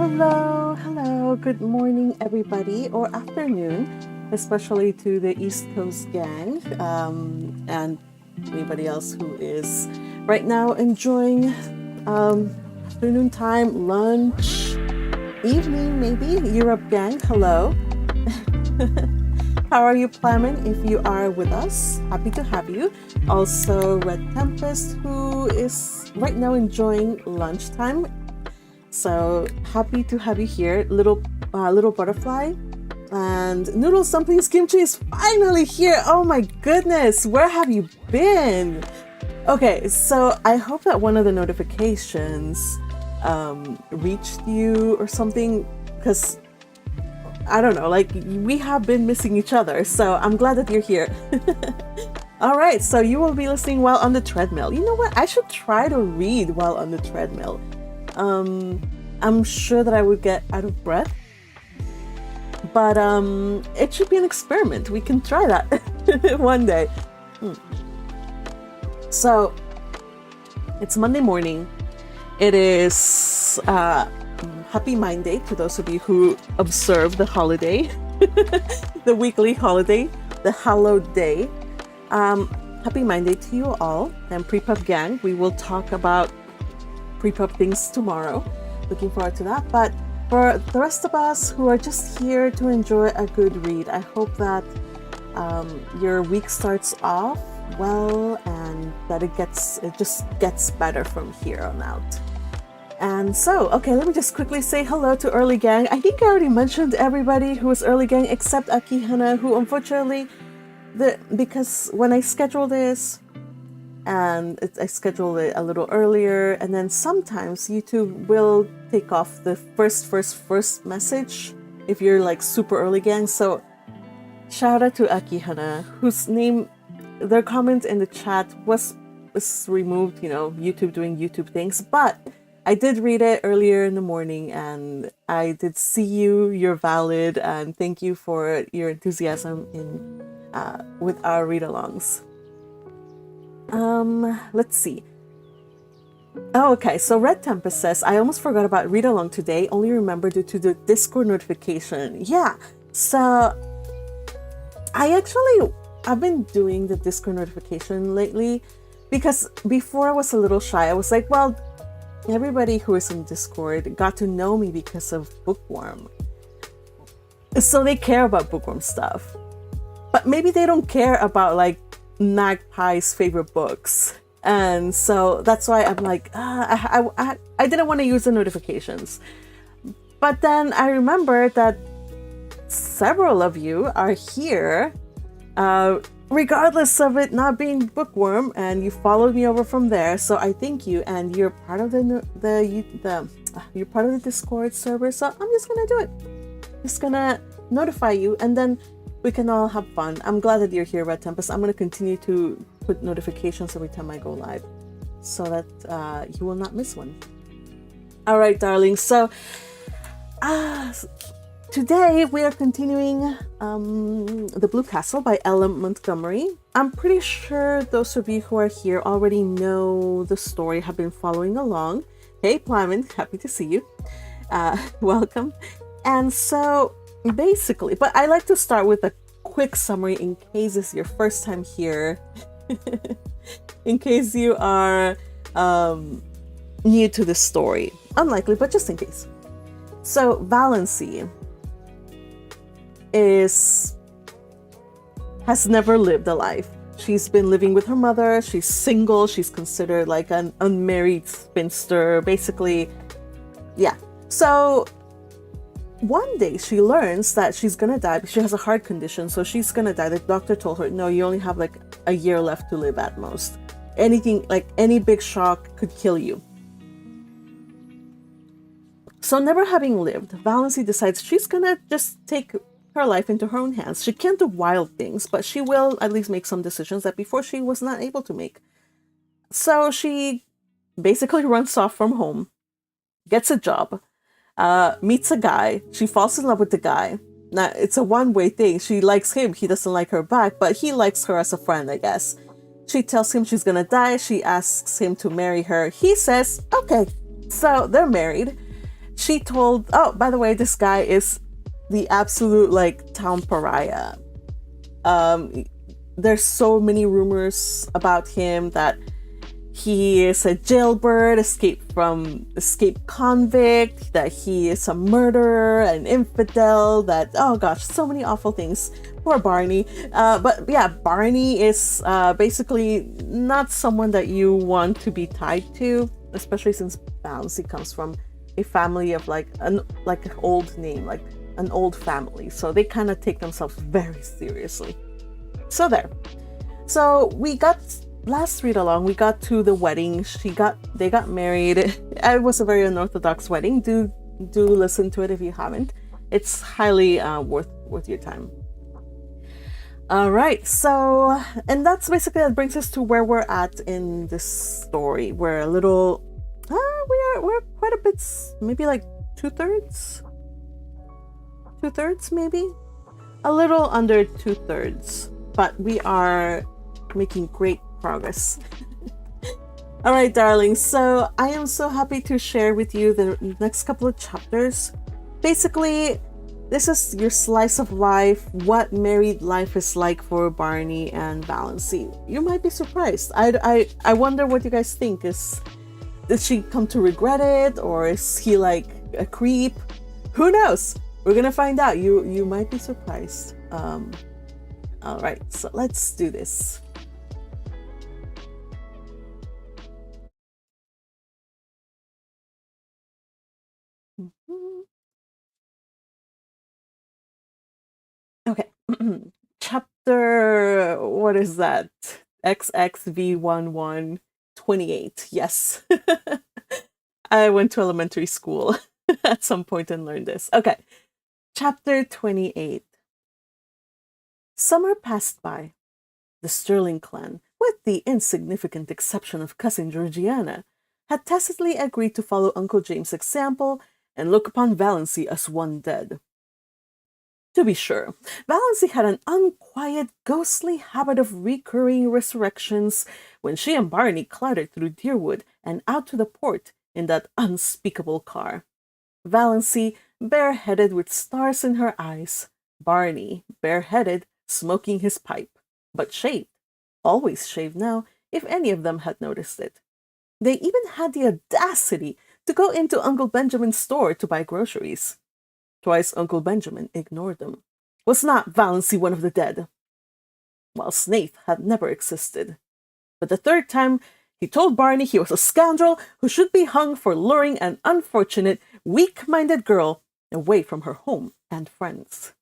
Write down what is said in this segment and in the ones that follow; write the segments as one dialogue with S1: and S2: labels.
S1: Hello, good morning, everybody, or afternoon, especially to the East Coast gang, and anybody else who is right now enjoying afternoon time, lunch, evening, maybe. Europe gang, hello. How are you, Plamen? If you are with us, happy to have you. Also, Red Tempest, who is right now enjoying lunchtime. So happy to have you here, little butterfly, and Noodle Something's Kimchi is finally here. Oh my goodness, where have you been? Okay, so I hope that one of the notifications reached you or something, because I don't know, like we have been missing each other. So I'm glad that you're here. All right, so you will be listening while on the treadmill. You know what? I should try to read while on the treadmill. I'm sure that I would get out of breath, but it should be an experiment. We can try that one day. So it's Monday morning. It is Happy Mind Day to those of you who observe the holiday, the weekly holiday, the hallowed day. Happy Mind Day to you all, and Pre-Pub Gang. We will talk about pre-pub things tomorrow. Looking forward to that. But for the rest of us who are just here to enjoy a good read, I hope that your week starts off well and that it just gets better from here on out. And so, okay, let me just quickly say hello to Early Gang. I think I already mentioned everybody who is Early Gang except Akihana, who unfortunately, because when I schedule this, and I schedule it a little earlier, and then sometimes YouTube will take off the first message if you're like super early gang. So shout out to Akihana, whose name, their comment in the chat was removed, you know, YouTube doing YouTube things, but I did read it earlier in the morning and I did see you. You're valid, and thank you for your enthusiasm in with our read-alongs. Let's see. Oh, okay, so Red Tempest says, I almost forgot about read along today, only remember due to the Discord notification. Yeah, so I've been doing the Discord notification lately because before I was a little shy. I was like, well, everybody who is in Discord got to know me because of Bookworm. So they care about Bookworm stuff. But maybe they don't care about like Magpie's favorite books, and so that's why I'm like I didn't want to use the notifications. But then I remembered that several of you are here regardless of it not being Bookworm, and you followed me over from there, so I thank you, and you're part of you're part of the Discord server, so I'm just gonna do it. Just gonna notify you, and then we can all have fun. I'm glad that you're here, Red Tempest. I'm going to continue to put notifications every time I go live so that you will not miss one. All right, darling. So today we are continuing The Blue Castle by Ellen Montgomery. I'm pretty sure those of you who are here already know the story, have been following along. Hey, Plyman, happy to see you. Welcome. And so basically, but I like to start with a quick summary in case it's your first time here, in case you are new to the story. Unlikely, but just in case. So Valancy has never lived a life. She's been living with her mother. She's single. She's considered like an unmarried spinster, basically. Yeah. So one day she learns that she's gonna die. She has a heart condition, so she's gonna die. The doctor told her, no, you only have like a year left to live at most. Anything, like any big shock could kill you. So never having lived, Valancy decides she's gonna just take her life into her own hands. She can't do wild things, but she will at least make some decisions that before she was not able to make. So she basically runs off from home, gets a job, meets a guy. She falls in love with the guy. Now, it's a one-way thing. She likes him. He doesn't like her back, but he likes her as a friend, I guess. She tells him she's gonna die. She asks him to marry her. He says, okay. So they're married. She told, oh, by the way, this guy is the absolute like town pariah. Um, there's so many rumors about him that he is a jailbird, escaped convict, that he is a murderer, an infidel, that, oh gosh, so many awful things. Poor Barney. But yeah, Barney is basically not someone that you want to be tied to, especially since Valancy comes from a family of like an old name, like an old family. So they kind of take themselves very seriously. So there. So we got last read along, we got to the wedding. They got married. It was a very unorthodox wedding. Do listen to it if you haven't. It's highly worth your time. All right, so and that's basically that brings us to where we're at in this story. We're a little, we're quite a bit, maybe like 2/3, maybe a little under 2/3, but we are making great progress. All right, darling. So I am so happy to share with you the next couple of chapters. Basically, this is your slice of life, what married life is like for Barney and Valancy. You might be surprised. I wonder what you guys think. Did she come to regret it, or is he like a creep? Who knows? We're gonna find out. You might be surprised. All right, so let's do this. Okay. Chapter, what is that? XXV1128. Yes. I went to elementary school at some point and learned this. Okay. Chapter 28. Summer passed by. The Stirling clan, with the insignificant exception of cousin Georgiana, had tacitly agreed to follow Uncle James's example and look upon Valancy as one dead. To be sure, Valancy had an unquiet, ghostly habit of recurring resurrections when she and Barney clattered through Deerwood and out to the port in that unspeakable car. Valancy, bareheaded with stars in her eyes. Barney, bareheaded, smoking his pipe, but shaved. Always shaved now, if any of them had noticed it. They even had the audacity to go into Uncle Benjamin's store to buy groceries. Twice Uncle Benjamin ignored them. Was not Valancy one of the dead? While Snaith had never existed. But the third time, he told Barney he was a scoundrel who should be hung for luring an unfortunate, weak-minded girl away from her home and friends.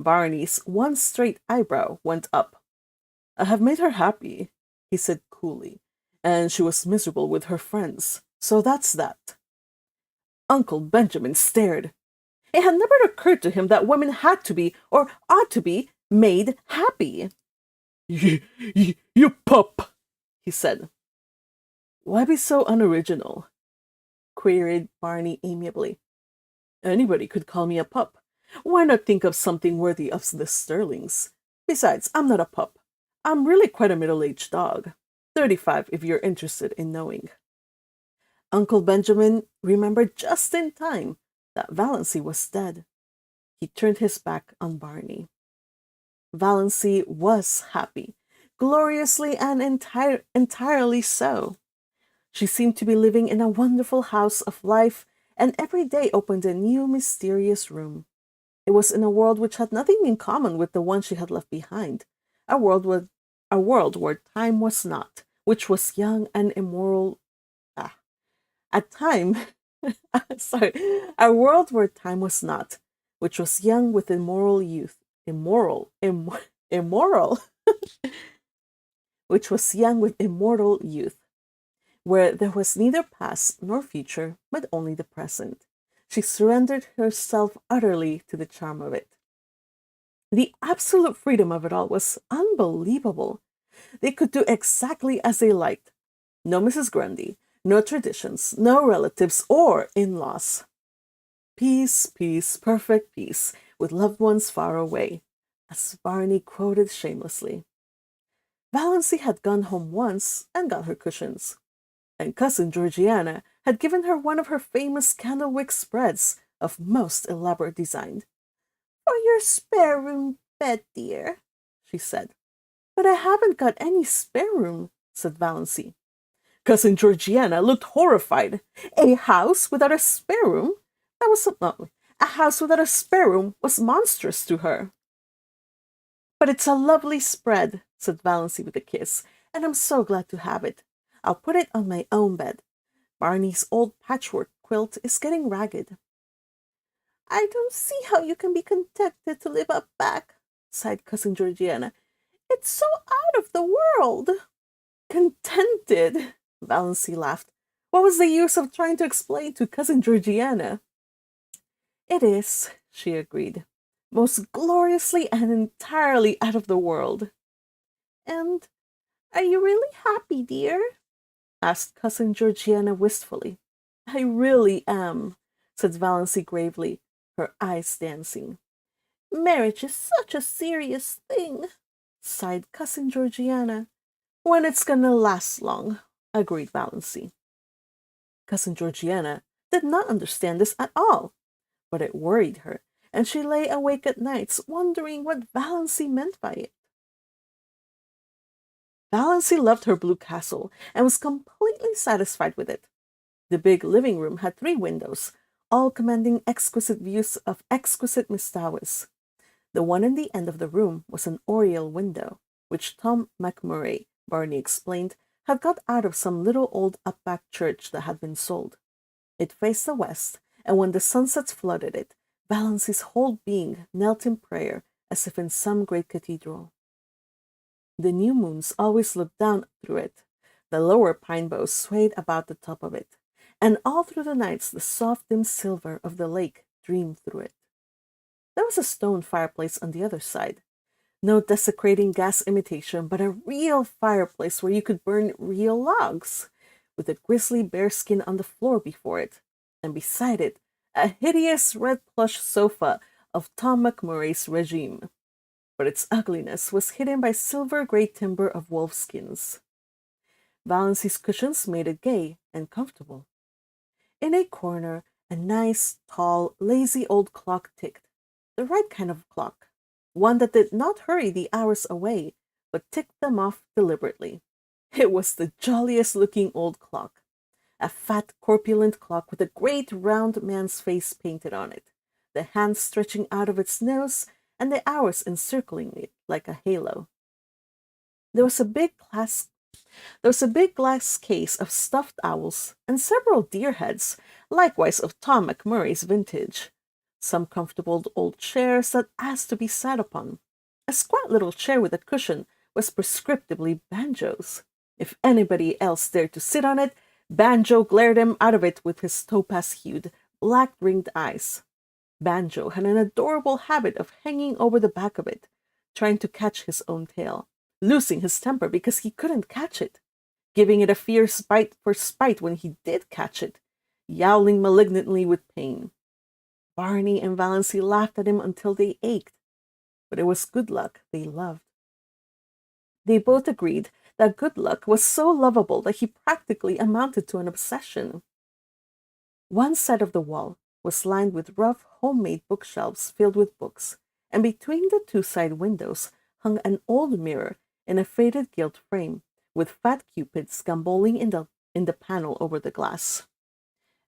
S1: Barney's one straight eyebrow went up. I have made her happy, he said coolly, and she was miserable with her friends, so that's that. Uncle Benjamin stared. It had never occurred to him that women had to be, or ought to be, made happy. You pup, he said. Why be so unoriginal? Queried Barney amiably. Anybody could call me a pup. Why not think of something worthy of the Stirlings? Besides, I'm not a pup. I'm really quite a middle-aged dog. 35 if you're interested in knowing. Uncle Benjamin remembered just in time that Valancy was dead. He turned his back on Barney. Valancy was happy, gloriously and entirely so. She seemed to be living in a wonderful house of life, and every day opened a new mysterious room. It was in a world which had nothing in common with the one she had left behind, a world where time was not, which was young and immoral. A world where time was not, which was young with immoral youth, which was young with immortal youth, where there was neither past nor future, but only the present. She surrendered herself utterly to the charm of it. The absolute freedom of it all was unbelievable. They could do exactly as they liked. No Mrs. Grundy, no traditions, no relatives or in-laws. Peace, peace, perfect peace, with loved ones far away, as Barney quoted shamelessly. Valancy had gone home once and got her cushions, and cousin Georgiana had given her one of her famous candlewick spreads of most elaborate design. "For your spare room bed, dear," she said. "But I haven't got any spare room," said Valancy. Cousin Georgiana looked horrified. A house without a spare room? That was no, a house without a spare room was monstrous to her. "But it's a lovely spread," said Valancy with a kiss, "and I'm so glad to have it. I'll put it on my own bed. Barney's old patchwork quilt is getting ragged." "I don't see how you can be contented to live up back," sighed Cousin Georgiana. "It's so out of the world." "Contented!" Valancy laughed. What was the use of trying to explain to Cousin Georgiana? "It is," she agreed. "Most gloriously and entirely out of the world." "And are you really happy, dear?" asked Cousin Georgiana wistfully. "I really am," said Valancy gravely, her eyes dancing. "Marriage is such a serious thing," sighed Cousin Georgiana. "When it's gonna last long," agreed Valancy. Cousin Georgiana did not understand this at all, but it worried her, and she lay awake at nights wondering what Valancy meant by it. Valancy loved her blue castle and was completely satisfied with it. The big living room had 3 windows, all commanding exquisite views of exquisite Miss Towers. The one in the end of the room was an oriel window, which Tom Montgomery, Barney explained, had got out of some little old up-back church that had been sold. It faced the west, and when the sunsets flooded it, Valancy's whole being knelt in prayer as if in some great cathedral. The new moons always looked down through it. The lower pine boughs swayed about the top of it, and all through the nights the soft dim silver of the lake dreamed through it. There was a stone fireplace on the other side. No desecrating gas imitation, but a real fireplace where you could burn real logs, with a grizzly bearskin on the floor before it, and beside it a hideous red plush sofa of Tom Montgomery's regime. But its ugliness was hidden by silver-gray timber of wolfskins. Valancy's cushions made it gay and comfortable. In a corner, a nice, tall, lazy old clock ticked, the right kind of clock, one that did not hurry the hours away, but ticked them off deliberately. It was the jolliest looking old clock, a fat, corpulent clock with a great round man's face painted on it, the hands stretching out of its nose, and the hours encircling it like a halo. There was a big glass case of stuffed owls and several deer heads, likewise of Tom Montgomery's vintage. Some comfortable old chairs that asked to be sat upon. A squat little chair with a cushion was prescriptively Banjo's. If anybody else dared to sit on it, Banjo glared him out of it with his topaz-hued, black-ringed eyes. Banjo had an adorable habit of hanging over the back of it, trying to catch his own tail, losing his temper because he couldn't catch it, giving it a fierce bite for spite when he did catch it, yowling malignantly with pain. Barney and Valancy laughed at him until they ached, but it was Good Luck they loved. They both agreed that Good Luck was so lovable that he practically amounted to an obsession. One side of the wall was lined with rough, homemade bookshelves filled with books, and between the 2 side windows hung an old mirror in a faded gilt frame, with fat cupids gamboling in the panel over the glass.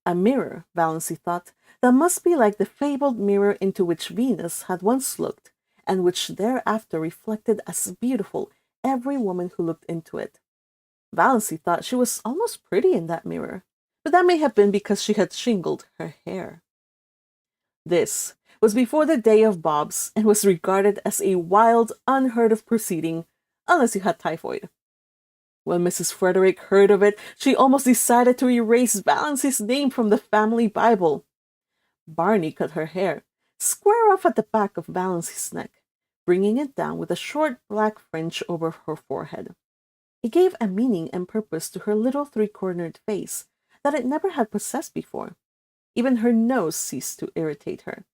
S1: A mirror, Valancy thought, that must be like the fabled mirror into which Venus had once looked, and which thereafter reflected as beautiful every woman who looked into it. Valancy thought she was almost pretty in that mirror, but that may have been because she had shingled her hair. This was before the day of bobs, and was regarded as a wild, unheard-of proceeding, unless you had typhoid. When Mrs. Frederick heard of it, she almost decided to erase Valancy's name from the family Bible. Barney cut her hair, square off at the back of Valancy's neck, bringing it down with a short black fringe over her forehead. It gave a meaning and purpose to her little 3-cornered face that it never had possessed before. Even her nose ceased to irritate her.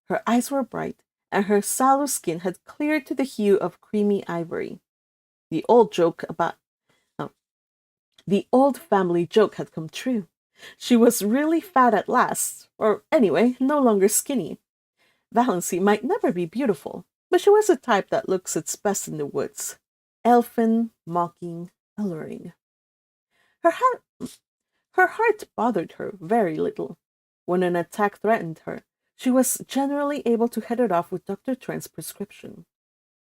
S1: Her eyes were bright, and her sallow skin had cleared to the hue of creamy ivory. The old family joke had come true. She was really fat at last, or anyway, no longer skinny. Valancy might never be beautiful, but she was a type that looks its best in the woods. Elfin, mocking, alluring. Her heart, her heart bothered her very little. When an attack threatened her, she was generally able to head it off with Dr. Trent's prescription.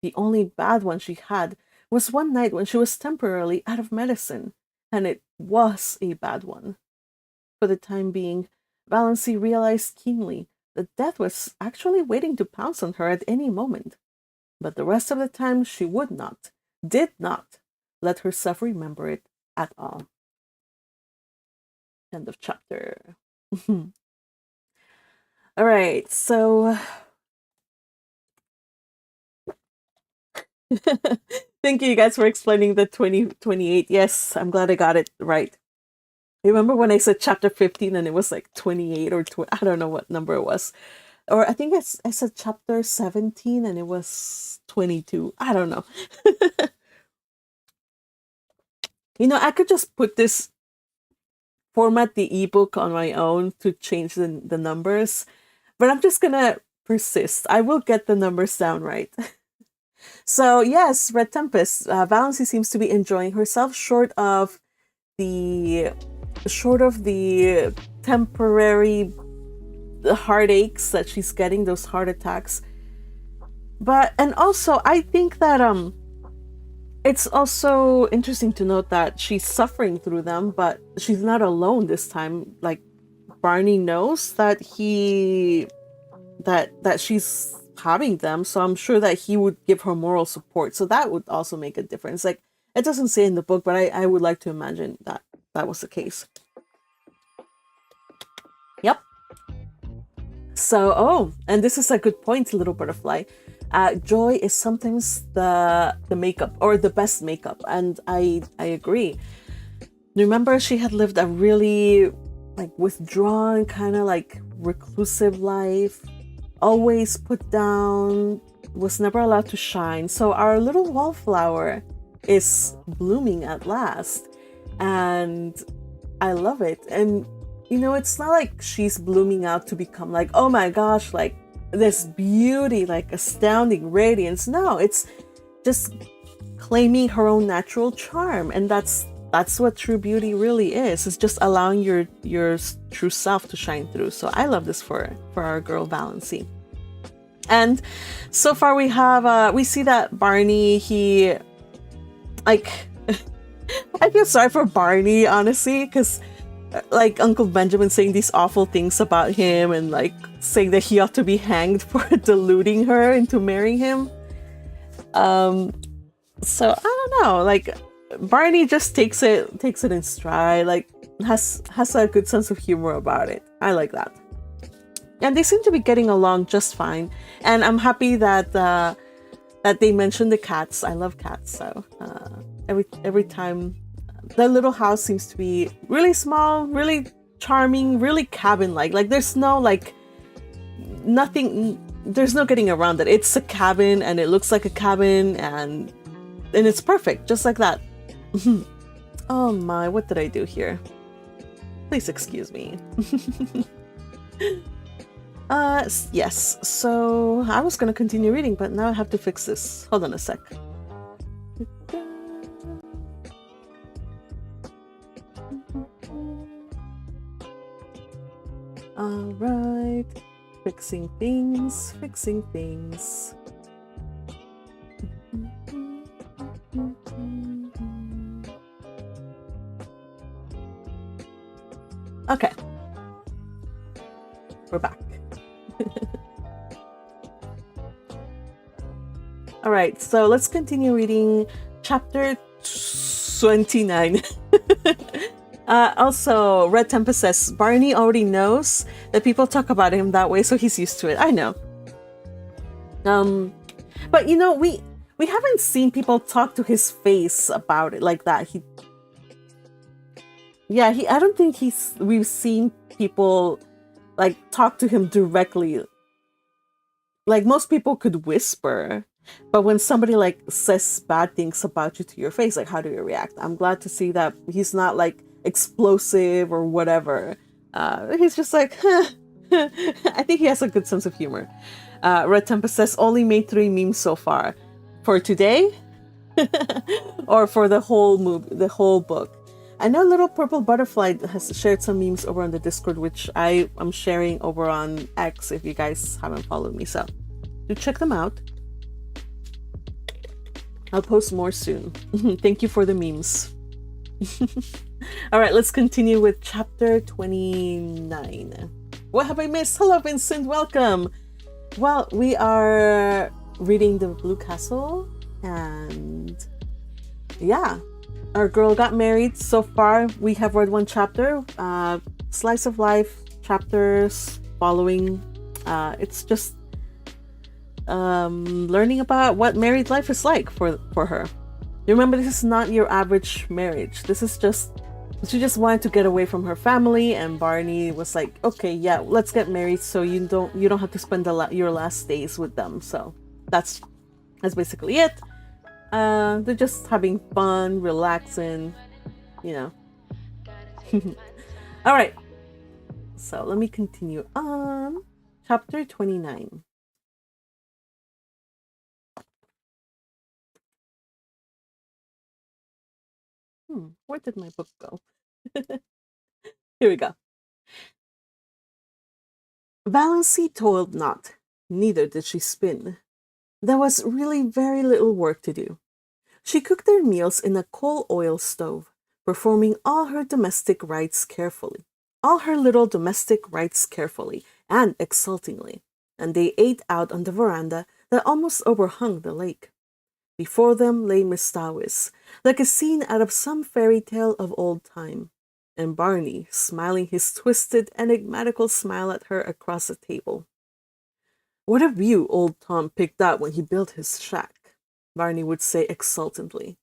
S1: The only bad one she had was one night when she was temporarily out of medicine, and it was a bad one. For the time being, Valancy realized keenly that death was actually waiting to pounce on her at any moment. But the rest of the time she would not, did not, let herself remember it at all. End of chapter. All right, so thank you guys for explaining the 2028. Yes, I'm glad I got it right. Remember when I said chapter 15 and it was like 28 or I don't know what number it was. Or I think I said chapter 17 and it was 22. I don't know. I could just put this, format the ebook on my own to change the numbers, but I'm just gonna persist. I will get the numbers down right. So yes, Red Tempest, Valancy seems to be enjoying herself, short of the temporary heartaches that she's getting, those heart attacks. And also I think that it's also interesting to note that she's suffering through them, but she's not alone this time. Like, Barney knows that that she's having them, so I'm sure that he would give her moral support. So that would also make a difference. Like, it doesn't say in the book, but I would like to imagine that that was the case. Yep. So, and this is a good point, Little Butterfly. Joy is sometimes the makeup, or the best makeup, and I agree. Remember, she had lived a really withdrawn, kind of reclusive life, always put down, was never allowed to shine. So our little wallflower is blooming at last, and I love it. And it's not like she's blooming out to become oh my gosh, this beauty, astounding radiance. No, it's just claiming her own natural charm, and that's what true beauty really is. It's just allowing your true self to shine through. So I love this for our girl Valancy. And so far we see that Barney, he I feel sorry for Barney, honestly, because Uncle Benjamin saying these awful things about him, and saying that he ought to be hanged for deluding her into marrying him. So I don't know, Barney just takes it in stride, has a good sense of humor about it. I like that. And they seem to be getting along just fine. And I'm happy that that they mentioned the cats. I love cats, so every time. The little house seems to be really small, really charming, really cabin-like. There's no nothing, there's no getting around it. It's a cabin, and it looks like a cabin, and it's perfect, just like that. Oh my, what did I do here? Please excuse me. Yes, so I was gonna continue reading, but now I have to fix this. Hold on a sec. All right, fixing things. Okay, we're back. All right, so let's continue reading chapter 29. Also, Red Tempest says, Barney already knows that people talk about him that way, so he's used to it. I know. But we haven't seen people talk to his face about it like that. I don't think we've seen people talk to him directly. Most people could whisper, but when somebody says bad things about you to your face, how do you react? I'm glad to see that he's not explosive or whatever. He's just like, huh. I think he has a good sense of humor. Red Tempest says, only made 3 memes so far. For today? Or for the whole the whole book? I know Little Purple Butterfly has shared some memes over on the Discord, which I am sharing over on X if you guys haven't followed me. So do check them out. I'll post more soon. Thank you for the memes. All right, let's continue with chapter 29. What have I missed? Hello, Vincent. Welcome. Well, we are reading The Blue Castle, and yeah, our girl got married. So far, we have read 1 chapter, slice of life chapters following. It's just learning about what married life is like for her. Remember, this is not your average marriage. This is just, she just wanted to get away from her family, and Barney was like, okay, yeah, let's get married so you don't have to spend your last days with them. So that's basically it. They're just having fun, relaxing, you know. All right, so let me continue on. Chapter 29. Where did my book go? Here we go. Valancy toiled not, neither did she spin. There was really very little work to do. She cooked their meals in a coal oil stove, performing all her little domestic rites carefully and exultingly, and they ate out on the veranda that almost overhung the lake. Before them lay Mistawis, like a scene out of some fairy tale of old time, and Barney smiling his twisted, enigmatical smile at her across the table. What a view old Tom picked out when he built his shack, Barney would say exultantly.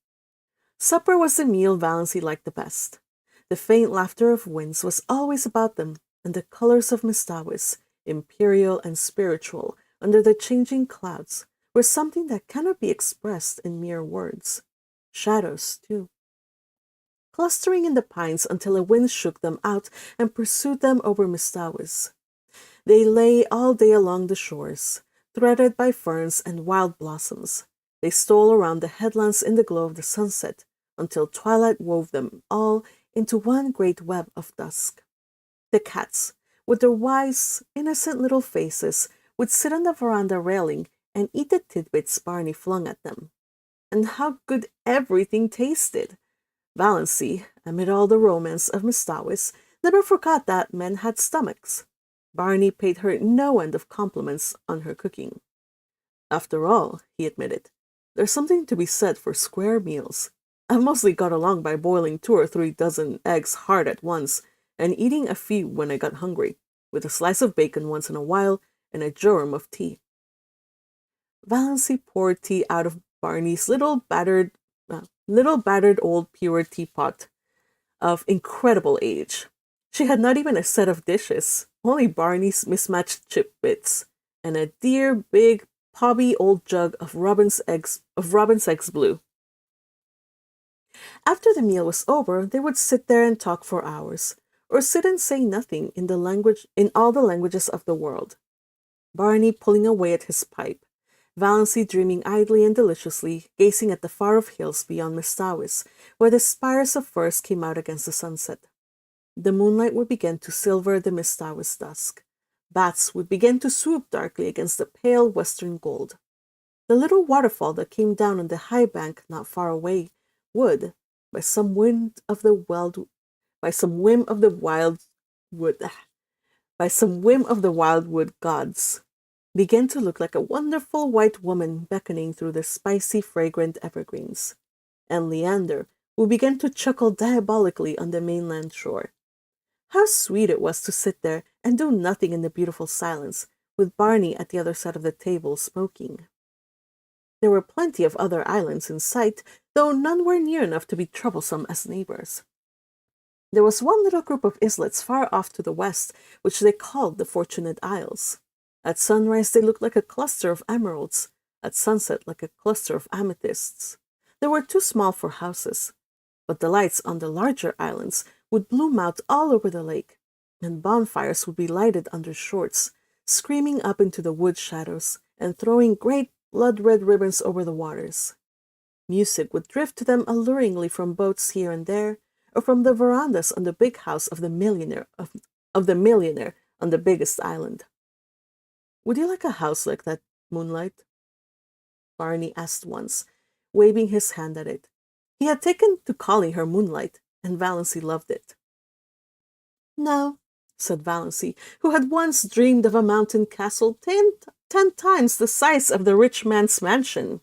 S1: Supper was the meal Valancy liked the best. The faint laughter of winds was always about them, and the colors of Mistawis, imperial and spiritual, under the changing clouds, were something that cannot be expressed in mere words. Shadows, too. Clustering in the pines until a wind shook them out and pursued them over Mistawis. They lay all day along the shores, threaded by ferns and wild blossoms. They stole around the headlands in the glow of the sunset until twilight wove them all into one great web of dusk. The cats, with their wise, innocent little faces, would sit on the veranda railing and eat the tidbits Barney flung at them. And how good everything tasted! Valancy, amid all the romance of Mistawis, never forgot that men had stomachs. Barney paid her no end of compliments on her cooking. After all, he admitted, there's something to be said for square meals. I've mostly got along by boiling 2 or 3 dozen eggs hard at once, and eating a few when I got hungry, with a slice of bacon once in a while and a jorum of tea. Valancy poured tea out of Barney's little battered old pewter teapot of incredible age. She had not even a set of dishes, only Barney's mismatched chip bits, and a dear big pobby old jug of Robin's eggs blue. After the meal was over, they would sit there and talk for hours, or sit and say nothing in all the languages of the world. Barney pulling away at his pipe, Valancy dreaming idly and deliciously, gazing at the far-off hills beyond Mistawis, where the spires of firs came out against the sunset. The moonlight would begin to silver the Mistawis dusk. Bats would begin to swoop darkly against the pale western gold. The little waterfall that came down on the high bank not far away would, by some whim of the wildwood gods, began to look like a wonderful white woman beckoning through the spicy, fragrant evergreens. And Leander would begin to chuckle diabolically on the mainland shore. How sweet it was to sit there and do nothing in the beautiful silence, with Barney at the other side of the table smoking. There were plenty of other islands in sight, though none were near enough to be troublesome as neighbors. There was one little group of islets far off to the west, which they called the Fortunate Isles. At sunrise they looked like a cluster of emeralds, at sunset like a cluster of amethysts. They were too small for houses, but the lights on the larger islands would bloom out all over the lake, and bonfires would be lighted under shorts, screaming up into the wood shadows and throwing great blood-red ribbons over the waters. Music would drift to them alluringly from boats here and there, or from the verandas on the big house of the millionaire on the biggest island. "Would you like a house like that, Moonlight?" Barney asked once, waving his hand at it. He had taken to calling her Moonlight, and Valancy loved it. "No," said Valancy, who had once dreamed of a mountain castle ten times the size of the rich man's mansion.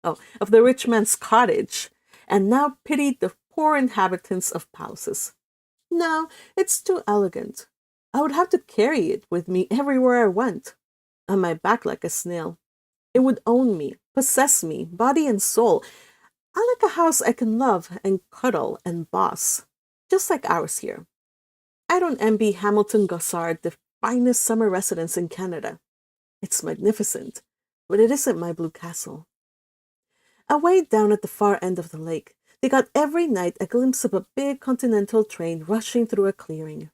S1: Oh, of the rich man's cottage, and now pitied the poor inhabitants of palaces. "No, it's too elegant. I would have to carry it with me everywhere I went, on my back like a snail. It would own me, possess me, body and soul. I like a house I can love and cuddle and boss, just like ours here. I don't envy Hamilton Gossard, the finest summer residence in Canada. It's magnificent, but it isn't my blue castle." Away down at the far end of the lake, they got every night a glimpse of a big continental train rushing through a clearing.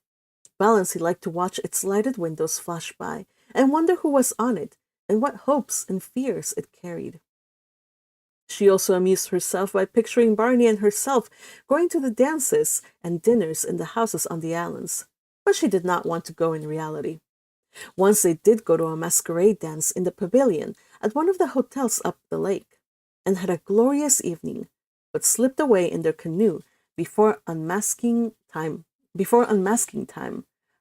S1: Valancy liked to watch its lighted windows flash by and wonder who was on it and what hopes and fears it carried. She also amused herself by picturing Barney and herself going to the dances and dinners in the houses on the islands, but she did not want to go in reality. Once they did go to a masquerade dance in the pavilion at one of the hotels up the lake, and had a glorious evening, but slipped away in their canoe before unmasking time,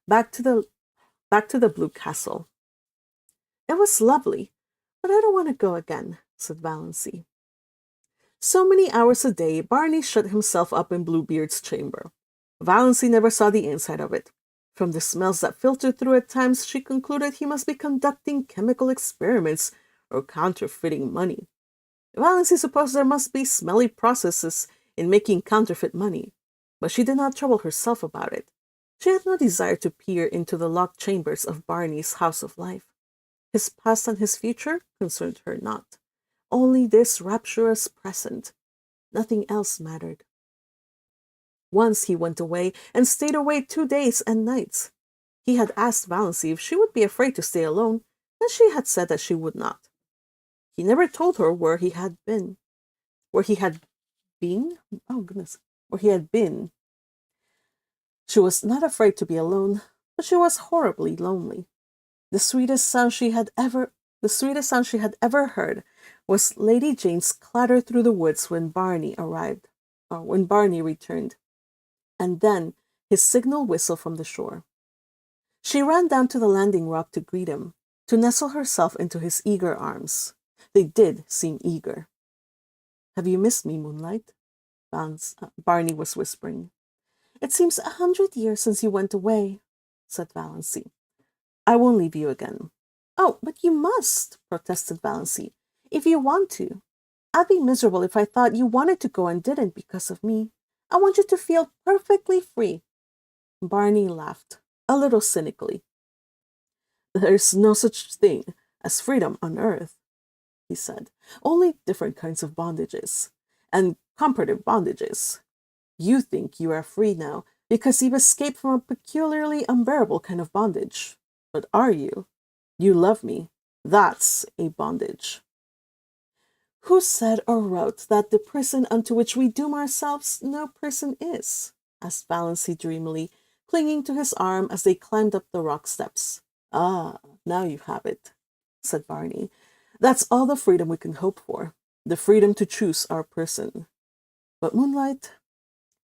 S1: back to the Blue Castle. "It was lovely, but I don't want to go again," said Valancy. So many hours a day, Barney shut himself up in Bluebeard's chamber. Valancy never saw the inside of it. From the smells that filtered through at times, she concluded he must be conducting chemical experiments or counterfeiting money. Valancy supposed there must be smelly processes in making counterfeit money, but she did not trouble herself about it. She had no desire to peer into the locked chambers of Barney's house of life. His past and his future concerned her not. Only this rapturous present. Nothing else mattered. Once he went away and stayed away 2 days and nights. He had asked Valancy if she would be afraid to stay alone, and she had said that she would not. He never told her where he had been. Where he had been? Oh, goodness. Where he had been. She was not afraid to be alone, but she was horribly lonely. The sweetest sound she had ever heard was Lady Jane's clatter through the woods when Barney returned, and then his signal whistle from the shore. She ran down to the landing rock to greet him, to nestle herself into his eager arms. They did seem eager. "Have you missed me, Moonlight?" Barney was whispering. "It seems 100 years since you went away," said Valancy. "I won't leave you again." "Oh, but you must," protested Valancy, "if you want to. I'd be miserable if I thought you wanted to go and didn't because of me. I want you to feel perfectly free." Barney laughed, a little cynically. "There's no such thing as freedom on earth," he said. "Only different kinds of bondages, and comparative bondages. You think you are free now because you've escaped from a peculiarly unbearable kind of bondage. But are you? You love me. That's a bondage." "Who said or wrote that the prison unto which we doom ourselves no prison is?" asked Valancy dreamily, clinging to his arm as they climbed up the rock steps. "Ah, now you have it," said Barney. "That's all the freedom we can hope for, the freedom to choose our prison. But Moonlight—"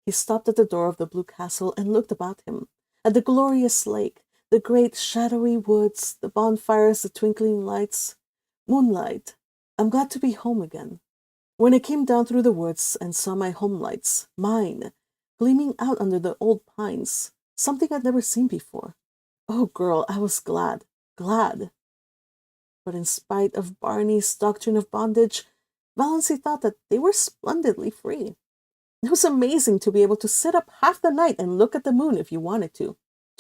S1: He stopped at the door of the Blue Castle and looked about him, at the glorious lake, the great shadowy woods, the bonfires, the twinkling lights. "Moonlight, I'm glad to be home again. When I came down through the woods and saw my home lights, mine, gleaming out under the old pines, something I'd never seen before. Oh, girl, I was glad, glad." But in spite of Barney's doctrine of bondage, Valancy thought that they were splendidly free. It was amazing to be able to sit up half the night and look at the moon if you wanted to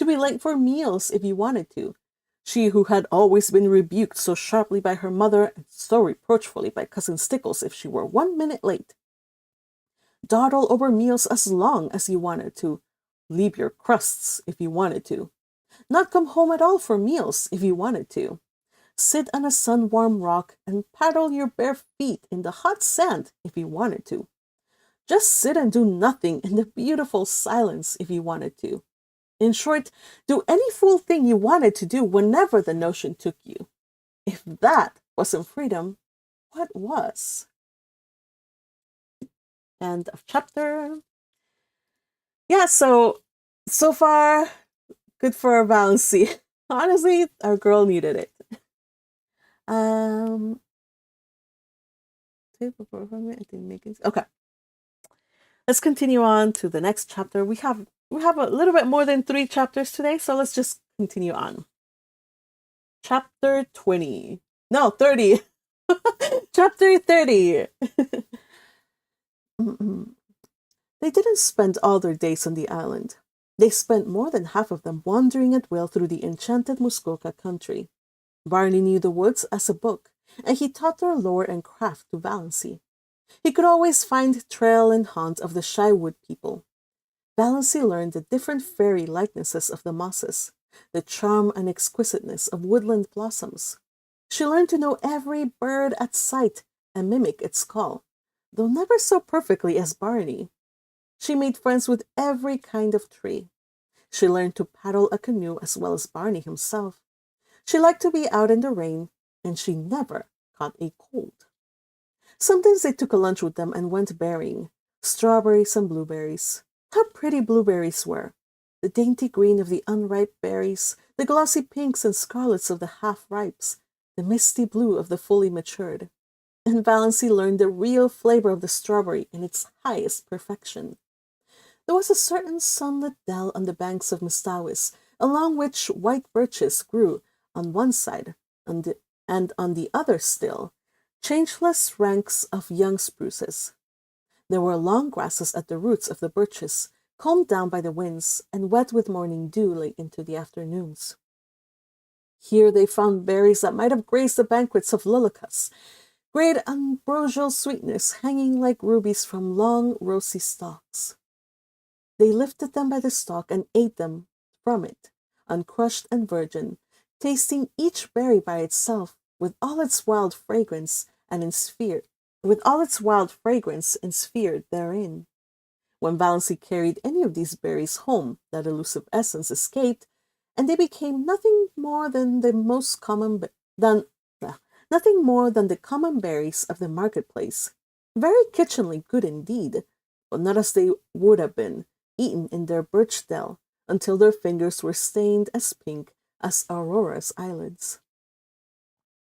S1: be late for meals if you wanted to. She who had always been rebuked so sharply by her mother and so reproachfully by Cousin Stickles if she were 1 minute late. dawdle over meals as long as you wanted to, leave your crusts if you wanted to, not come home at all for meals if you wanted to, sit on a sun-warmed rock and paddle your bare feet in the hot sand if you wanted to, just sit and do nothing in the beautiful silence if you wanted to. In short, do any fool thing you wanted to do whenever the notion took you. If that wasn't freedom, what was? End of chapter. Yeah, so far, good for our Valancy. Honestly, our girl needed it. Okay. Let's continue on to the next chapter. We have a little bit more than 3 chapters today, so let's just continue on. Chapter 20. No, 30. Chapter 30. They didn't spend all their days on the island. They spent more than half of them wandering at will through the enchanted Muskoka country. Barney knew the woods as a book, and he taught their lore and craft to Valancy. He could always find trail and haunt of the shy wood people. Valancy learned the different fairy likenesses of the mosses, the charm and exquisiteness of woodland blossoms. She learned to know every bird at sight and mimic its call, though never so perfectly as Barney. She made friends with every kind of tree. She learned to paddle a canoe as well as Barney himself. She liked to be out in the rain, and she never caught a cold. Sometimes they took a lunch with them and went berrying, strawberries and blueberries. How pretty blueberries were! The dainty green of the unripe berries, the glossy pinks and scarlets of the half-ripes, the misty blue of the fully matured. And Valancy learned the real flavor of the strawberry in its highest perfection. There was a certain sunlit dell on the banks of Mistawis, along which white birches grew on one side, and on the other still, changeless ranks of young spruces. There were long grasses at the roots of the birches, combed down by the winds and wet with morning dew late into the afternoons. Here they found berries that might have graced the banquets of Lulucas, great ambrosial sweetness hanging like rubies from long, rosy stalks. They lifted them by the stalk and ate them from it, uncrushed and virgin, tasting each berry by itself with all its wild fragrance ensphered therein. When Valancy carried any of these berries home, that elusive essence escaped, and they became nothing more than the common berries of the marketplace, very kitchenly good indeed, but not as they would have been, eaten in their birch dell, until their fingers were stained as pink as Aurora's eyelids.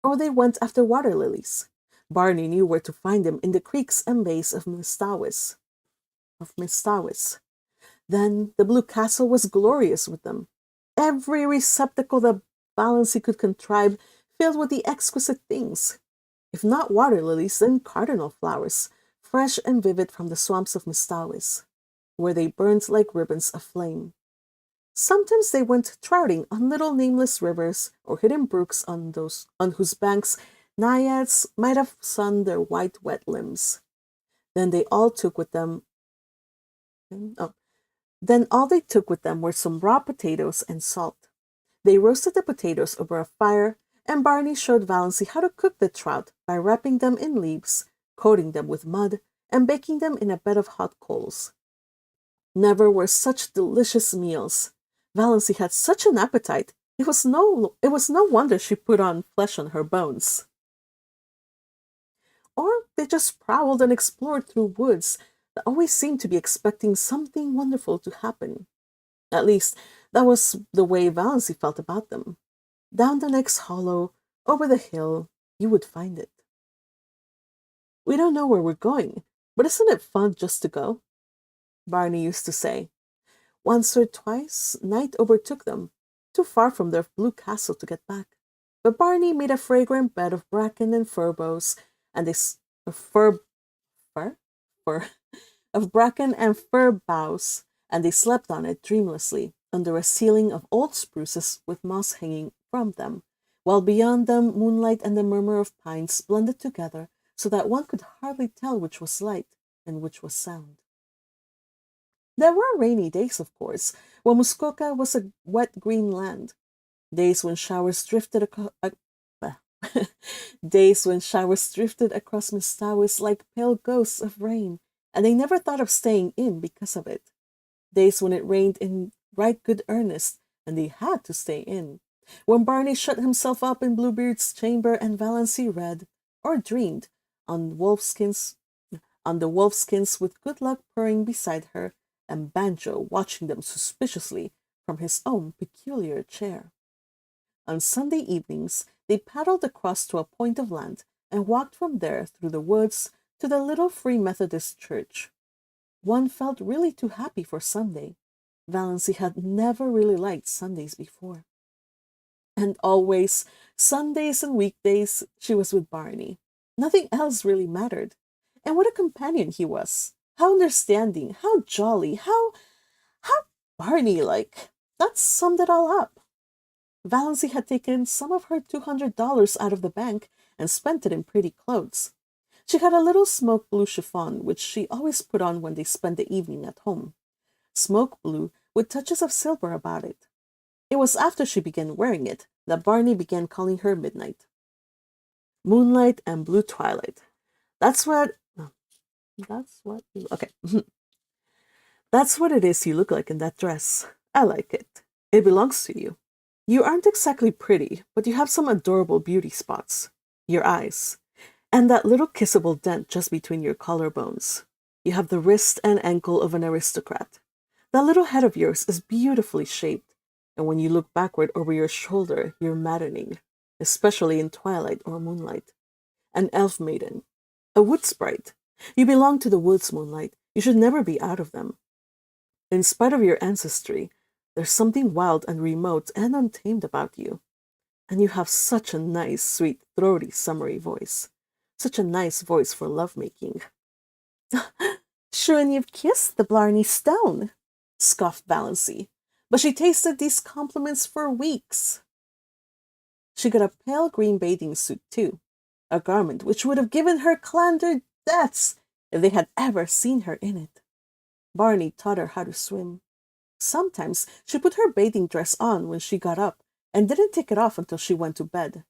S1: Or they went after water lilies. Barney knew where to find them in the creeks and bays of Mistawis. Then the blue castle was glorious with them. Every receptacle that Valancy could contrive filled with the exquisite things. If not water lilies, then cardinal flowers, fresh and vivid from the swamps of Mistawis, where they burned like ribbons of flame. Sometimes they went trouting on little nameless rivers or hidden brooks on whose banks naiads might have sunned their white wet limbs. Then all they took with them were some raw potatoes and salt. They roasted the potatoes over a fire, and Barney showed Valancy how to cook the trout by wrapping them in leaves, coating them with mud, and baking them in a bed of hot coals. Never were such delicious meals. Valancy had such an appetite. It was no wonder she put on flesh on her bones. Or they just prowled and explored through woods that always seemed to be expecting something wonderful to happen. At least, that was the way Valancy felt about them. Down the next hollow, over the hill, you would find it. "We don't know where we're going, but isn't it fun just to go?" Barney used to say. Once or twice, night overtook them, too far from their blue castle to get back. But Barney made a fragrant bed of bracken and fir boughs, and they slept on it dreamlessly under a ceiling of old spruces with moss hanging from them, while beyond them moonlight and the murmur of pines blended together so that one could hardly tell which was light, and which was sound. There were rainy days, of course, when Muskoka was a wet green land. Days when showers drifted days when showers drifted across Mistawis like pale ghosts of rain, and they never thought of staying in because of it. Days when it rained in right good earnest, and they had to stay in. When Barney shut himself up in Bluebeard's chamber and Valancy read, or dreamed, on wolfskins on the wolfskins with Good Luck purring beside her, and Banjo watching them suspiciously from his own peculiar chair. On Sunday evenings, they paddled across to a point of land and walked from there through the woods to the little Free Methodist church. One felt really too happy for Sunday. Valancy had never really liked Sundays before. And always, Sundays and weekdays, she was with Barney. Nothing else really mattered. And what a companion he was! How understanding, how jolly, how Barney-like. That summed it all up. Valancy had taken some of her $200 out of the bank and spent it in pretty clothes. She had a little smoke blue chiffon, which she always put on when they spent the evening at home. Smoke blue with touches of silver about it. It was after she began wearing it that Barney began calling her Midnight. Moonlight and Blue Twilight. That's what okay. That's what it is you look like in that dress. I like it. It belongs to you. You aren't exactly pretty, but you have some adorable beauty spots. Your eyes. And that little kissable dent just between your collarbones. You have the wrist and ankle of an aristocrat. That little head of yours is beautifully shaped, and when you look backward over your shoulder, you're maddening, especially in twilight or moonlight. An elf maiden. A wood sprite. You belong to the woods, Moonlight. You should never be out of them. In spite of your ancestry, there's something wild and remote and untamed about you. And you have such a nice, sweet, throaty, summery voice. Such a nice voice for lovemaking. Sure, and you've kissed the Blarney Stone, scoffed Valancy. But she tasted these compliments for weeks. She got a pale green bathing suit, too, a garment which would have given her clandered deaths if they had ever seen her in it. Barney taught her how to swim. Sometimes she put her bathing dress on when she got up and didn't take it off until she went to bed,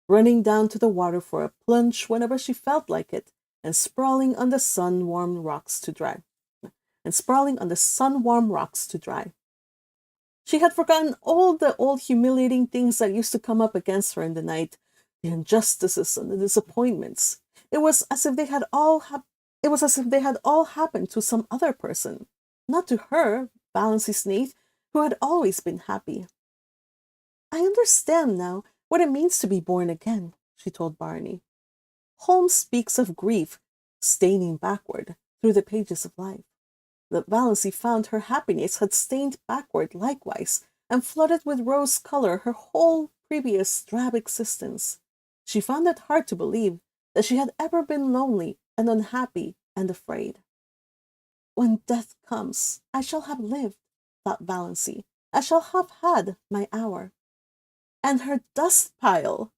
S1: running down to the water for a plunge whenever she felt like it, and sprawling on the sun-warmed rocks to dry. She had forgotten all the old humiliating things that used to come up against her in the night, the injustices and the disappointments. It was as if they had all happened to some other person, not to her, Valancy Snaith, who had always been happy. I understand now what it means to be born again, she told Barney. Holmes speaks of grief staining backward through the pages of life. That Valancy found her happiness had stained backward likewise, and flooded with rose color her whole previous drab existence. She found it hard to believe that she had ever been lonely and unhappy and afraid. When death comes, I shall have lived, thought Valancy. I shall have had my hour. And her dust pile!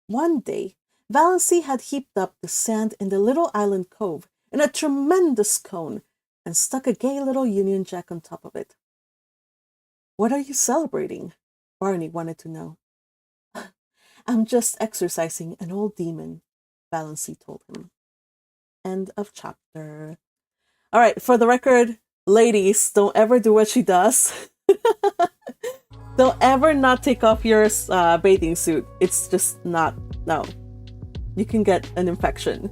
S1: One day, Valancy had heaped up the sand in the little island cove in a tremendous cone and stuck a gay little Union Jack on top of it. What are you celebrating? Barney wanted to know. I'm just exorcising an old demon, Valancy told him. End of chapter. All right, for the record, ladies, don't ever do what she does. Don't ever not take off your bathing suit. It's just not, no. You can get an infection.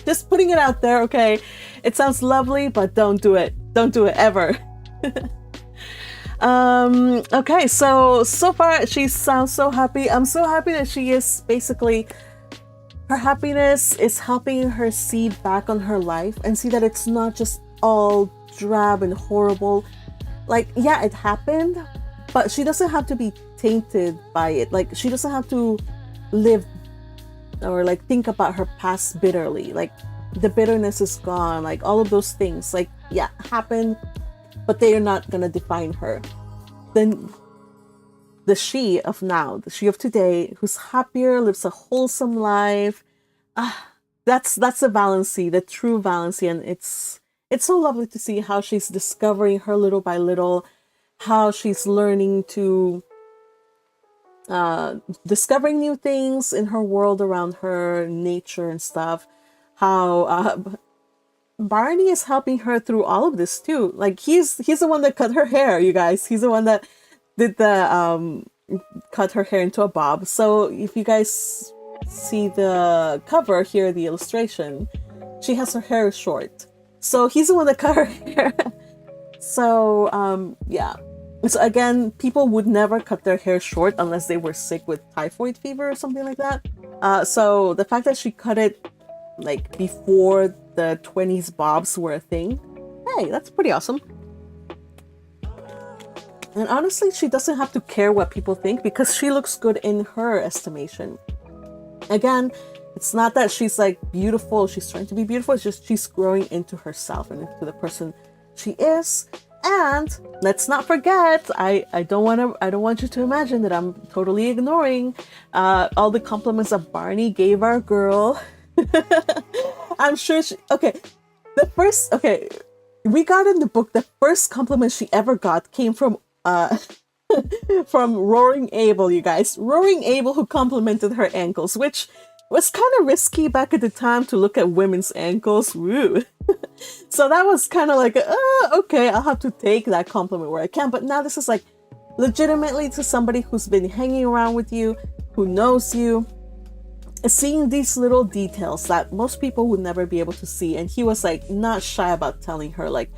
S1: Just putting it out there, okay? It sounds lovely, but don't do it. Don't do it ever. Okay, so far she sounds so happy. I'm so happy that she is basically, her happiness is helping her see back on her life and see that it's not just all drab and horrible. Like, yeah, it happened, but she doesn't have to be tainted by it. Like, she doesn't have to live or like think about her past bitterly. Like, the bitterness is gone. Like, all of those things, like, yeah, happened, but they are not gonna define her. Then the she of now, the she of today, who's happier, lives a wholesome life, that's the Valancy, the true Valancy, and it's so lovely to see how she's discovering her little by little, how she's learning to discovering new things in her world around her, nature and stuff. How Barney is helping her through all of this too. Like he's the one that cut her hair, you guys. He's the one that did the cut her hair into a bob. So if you guys see the cover here, the illustration, she has her hair short. So he's the one that cut her hair. So yeah. So again, people would never cut their hair short unless they were sick with typhoid fever or something like that. So the fact that she cut it like before the 20s bobs were a thing, hey, that's pretty awesome. And honestly, she doesn't have to care what people think because she looks good in her estimation. Again, it's not that she's like beautiful, she's trying to be beautiful, it's just she's growing into herself and into the person she is. And let's not forget, I don't want you to imagine that I'm totally ignoring all the compliments that Barney gave our girl. I'm sure we got in the book, the first compliment she ever got came from from Roaring Abel, you guys. Roaring Abel, who complimented her ankles, which was kind of risky back at the time to look at women's ankles. Woo. So that was kind of like, okay, I'll have to take that compliment where I can. But now this is like legitimately to somebody who's been hanging around with you, who knows you, seeing these little details that most people would never be able to see. And he was like not shy about telling her like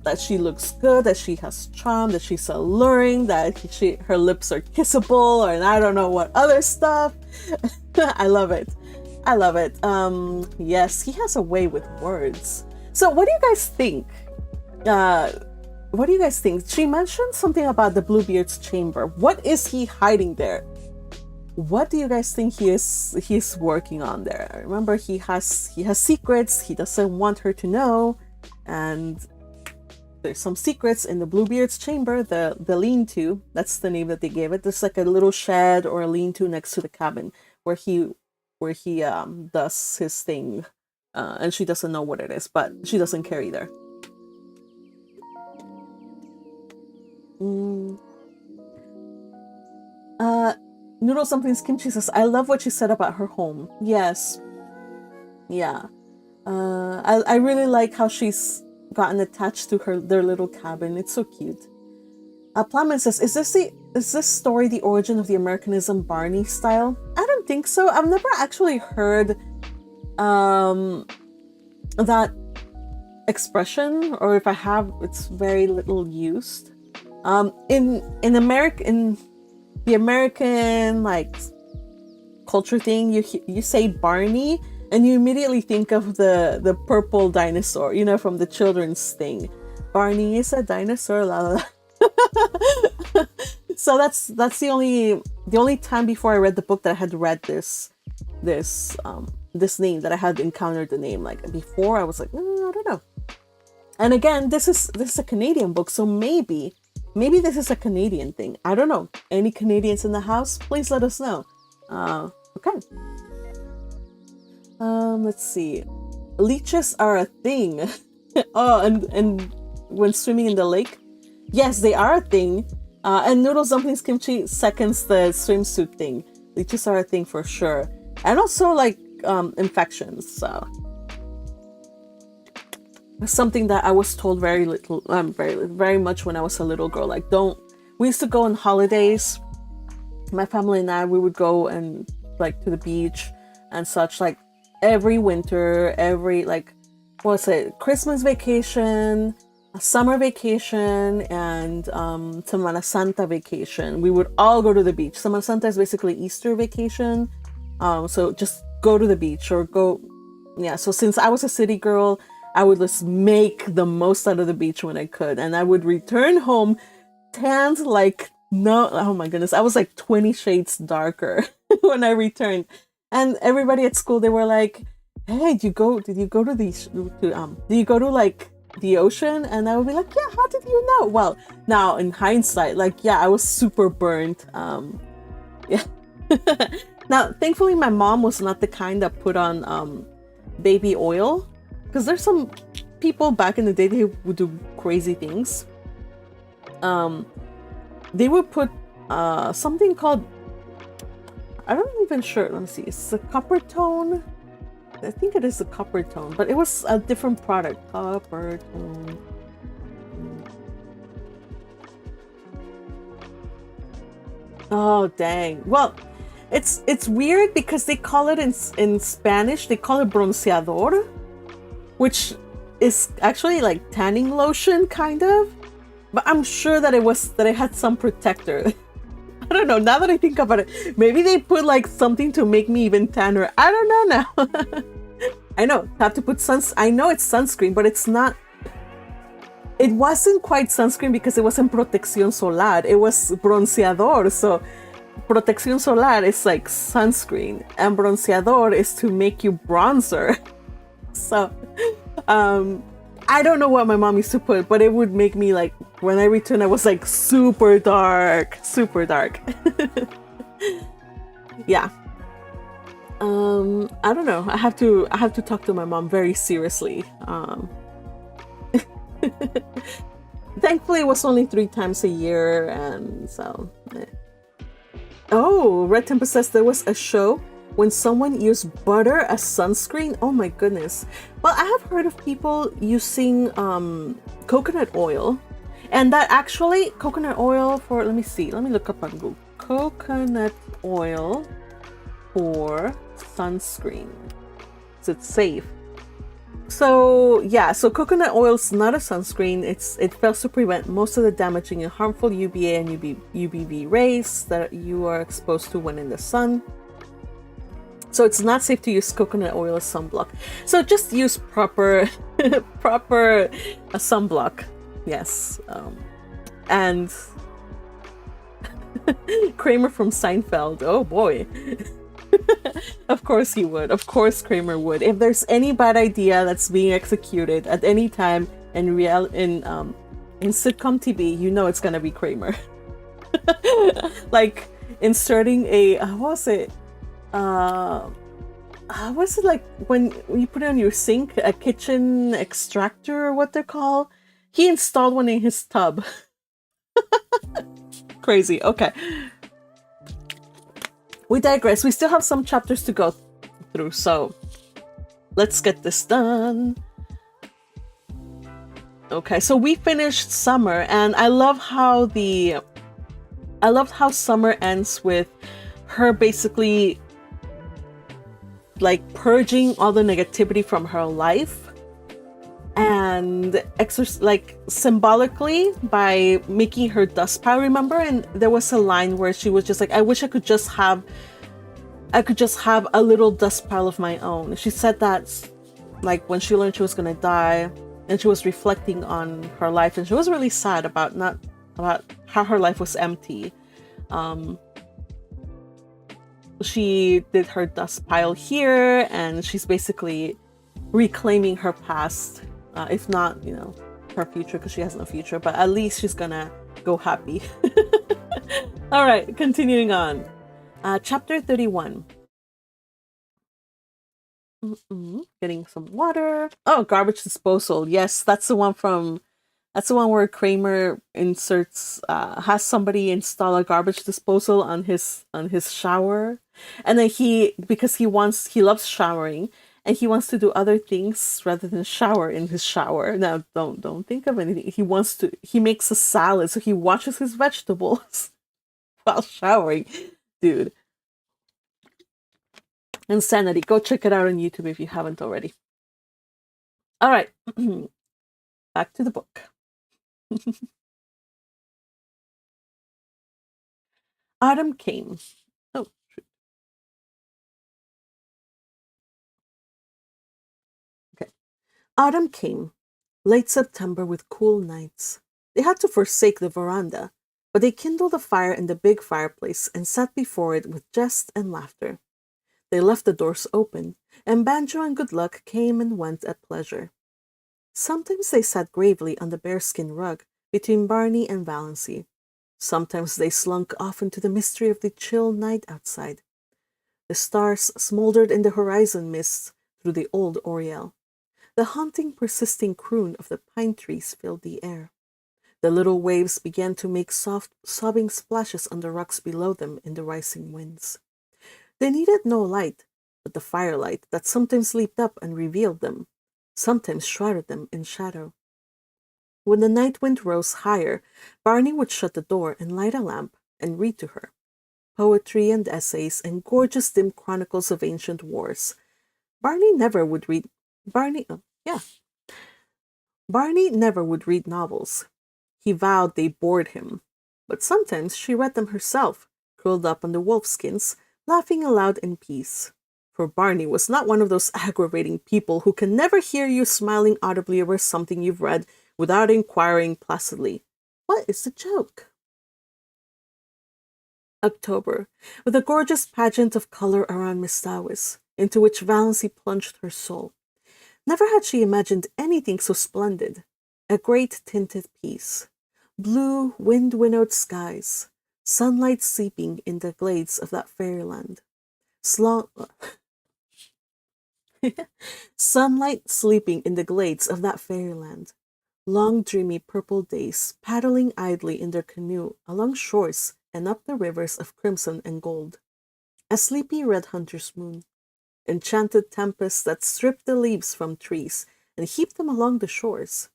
S1: that she looks good, that she has charm, that she's alluring, that her lips are kissable, and I don't know what other stuff. I love it. I love it. Yes, he has a way with words. So what do you guys think? What do you guys think? She mentioned something about the Bluebeard's chamber. What is he hiding there? What do you guys think he's working on there? Remember, he has secrets he doesn't want her to know, and there's some secrets in the Bluebeard's chamber, the lean-to. That's the name that they gave it. There's like a little shed or a lean-to next to the cabin where he does his thing, and she doesn't know what it is, but she doesn't care either. Noodle Something's Kimchi says, I love what she said about her home. Yes. Yeah. I really like how she's gotten attached to their little cabin. It's so cute. Plumman says, is this story the origin of the Americanism Barney style? I don't think so. I've never actually heard that expression, or if I have, it's very little used. In the American like culture thing, you say Barney and you immediately think of the purple dinosaur, you know, from the children's thing. Barney is a dinosaur, la la la. So that's the only time before I read the book that I had read this name, that I had encountered the name. Like before, I was like, I don't know. And again, this is a Canadian book, so maybe this is a Canadian thing. I don't know. Any Canadians in the house? Please let us know. Okay. Let's see. Leeches are a thing. Oh, and when swimming in the lake, yes, they are a thing. And Noodle Dumplings Kimchi seconds the swimsuit thing. Leeches are a thing for sure. And also like infections. So something that I was told very much when I was a little girl. Like, we used to go on holidays. My family and I, we would go and like to the beach and such, like every winter, every like, what's it, Christmas vacation, a summer vacation, and Semana Santa vacation. We would all go to the beach. Semana Santa is basically Easter vacation. So just go to the beach or go, yeah. So since I was a city girl, I would just make the most out of the beach when I could. And I would return home tanned like, no, oh my goodness. I was like 20 shades darker when I returned. And everybody at school, they were like, hey, did you go to like the ocean? And I would be like, yeah, how did you know? Well, now in hindsight, like, yeah, I was super burnt. Yeah. Now, thankfully, my mom was not the kind that put on baby oil, because there's some people back in the day who would do crazy things. They would put something called, I don't even sure. Let me see. It's a copper tone. I think it is a copper tone, but it was a different product. Copper tone. Oh dang. Well, it's weird because they call it in Spanish. They call it bronceador, which is actually like tanning lotion, kind of. But I'm sure that it had some protector. I don't know. Now that I think about it, maybe they put like something to make me even tanner. I don't know now. I know have to put I know it's sunscreen, but it's not. It wasn't quite sunscreen because it wasn't protección solar. It was bronceador. So protección solar is like sunscreen, and bronceador is to make you bronzer. So, I don't know what my mom used to put, but it would make me like, when I returned, I was like super dark, super dark. Yeah. I don't know. I have to talk to my mom very seriously. Thankfully, it was only 3 times a year, and so. Oh, Red Tempest says there was a show when someone used butter as sunscreen. Oh my goodness. Well, I have heard of people using coconut oil, and that actually coconut oil for, let me see, let me look up on Google. Coconut oil for sunscreen. So it's safe. So yeah, so coconut oil is not a sunscreen. It fails to prevent most of the damaging and harmful UVA and UVB rays that you are exposed to when in the sun. So it's not safe to use coconut oil as sunblock. So just use proper sunblock. Yes. And Kramer from Seinfeld. Oh boy. Of course he would. Of course Kramer would. If there's any bad idea that's being executed at any time in sitcom TV, you know it's gonna be Kramer. Like inserting a what was it? What's it like when you put it on your sink? A kitchen extractor, or what they're called? He installed one in his tub. Crazy. Okay. We digress. We still have some chapters to go through, so let's get this done. Okay, so we finished summer, and I loved how summer ends with her basically like purging all the negativity from her life, and like symbolically by making her dust pile, remember? And there was a line where she was just like, I wish I could just have a little dust pile of my own. She said that like when she learned she was gonna die, and she was reflecting on her life, and she was really sad about how her life was empty. She did her dust pile here, and she's basically reclaiming her past. If not, her future, because she has no future, but at least she's gonna go happy. All right, continuing on. Chapter 31. Getting some water. Oh, garbage disposal. Yes, that's the one where Kramer has somebody install a garbage disposal on his shower, and then because he loves showering, and he wants to do other things rather than shower in his shower. Now, don't think of anything. He makes a salad, so he washes his vegetables while showering. Dude. Insanity. Go check it out on YouTube if you haven't already. All right. Back to the book. Autumn came. Oh, shoot. Okay. Autumn came. Late September with cool nights. They had to forsake the veranda, but they kindled a fire in the big fireplace and sat before it with jest and laughter. They left the doors open, and Banjo and Good Luck came and went at pleasure. Sometimes they sat gravely on the bearskin rug between Barney and Valancy. Sometimes they slunk off into the mystery of the chill night outside. The stars smoldered in the horizon mists through the old oriel. The haunting, persisting croon of the pine trees filled the air. The little waves began to make soft, sobbing splashes on the rocks below them in the rising winds. They needed no light, but the firelight that sometimes leaped up and revealed them, sometimes shrouded them in shadow. When the night wind rose higher, Barney would shut the door and light a lamp and read to her. Poetry and essays and gorgeous dim chronicles of ancient wars. Barney never would read Barney oh, yeah. Barney never would read novels. He vowed they bored him. But sometimes she read them herself, curled up on the wolfskins, laughing aloud in peace. For Barney was not one of those aggravating people who can never hear you smiling audibly over something you've read without inquiring placidly, "What is the joke?" October, with a gorgeous pageant of color around Miss Dawes, into which Valancy plunged her soul. Never had she imagined anything so splendid. A great tinted piece. Blue, wind-winnowed skies. Sunlight sleeping in the glades of that fairyland. Sunlight sleeping in the glades of that fairyland. Long, dreamy purple days, paddling idly in their canoe along shores and up the rivers of crimson and gold. A sleepy red hunter's moon. Enchanted tempests that stripped the leaves from trees and heaped them along the shores.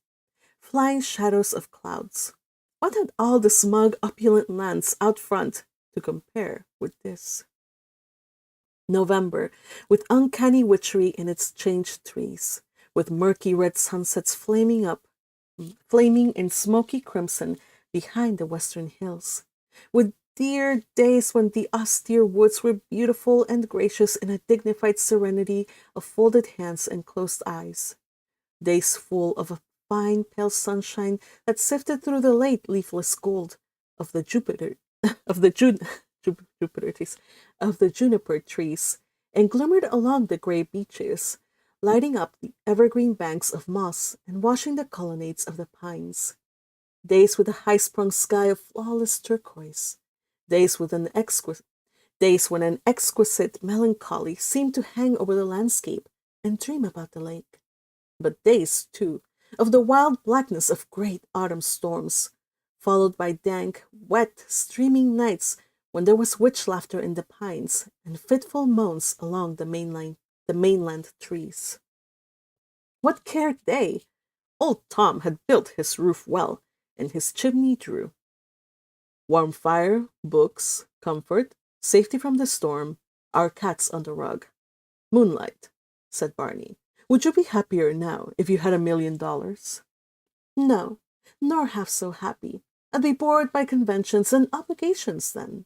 S1: Flying shadows of clouds. What had all the smug, opulent lands out front to compare with this? November, with uncanny witchery in its changed trees, with murky red sunsets flaming in smoky crimson behind the western hills, with dear days when the austere woods were beautiful and gracious in a dignified serenity of folded hands and closed eyes, days full of a fine pale sunshine that sifted through the late leafless gold of the of the Jupiter trees, of the juniper trees, and glimmered along the gray beaches, lighting up the evergreen banks of moss and washing the colonnades of the pines. Days with a high-sprung sky of flawless turquoise. Days with an exquisite Days when an exquisite melancholy seemed to hang over the landscape and dream about the lake. But days, too, of the wild blackness of great autumn storms, followed by dank, wet, streaming nights when there was witch laughter in the pines and fitful moans along the mainland trees. What cared they? Old Tom had built his roof well, and his chimney drew. Warm fire, books, comfort, safety from the storm, our cats on the rug. Moonlight, said Barney. Would you be happier now if you had $1 million? No, nor half so happy. I'd be bored by conventions and obligations then.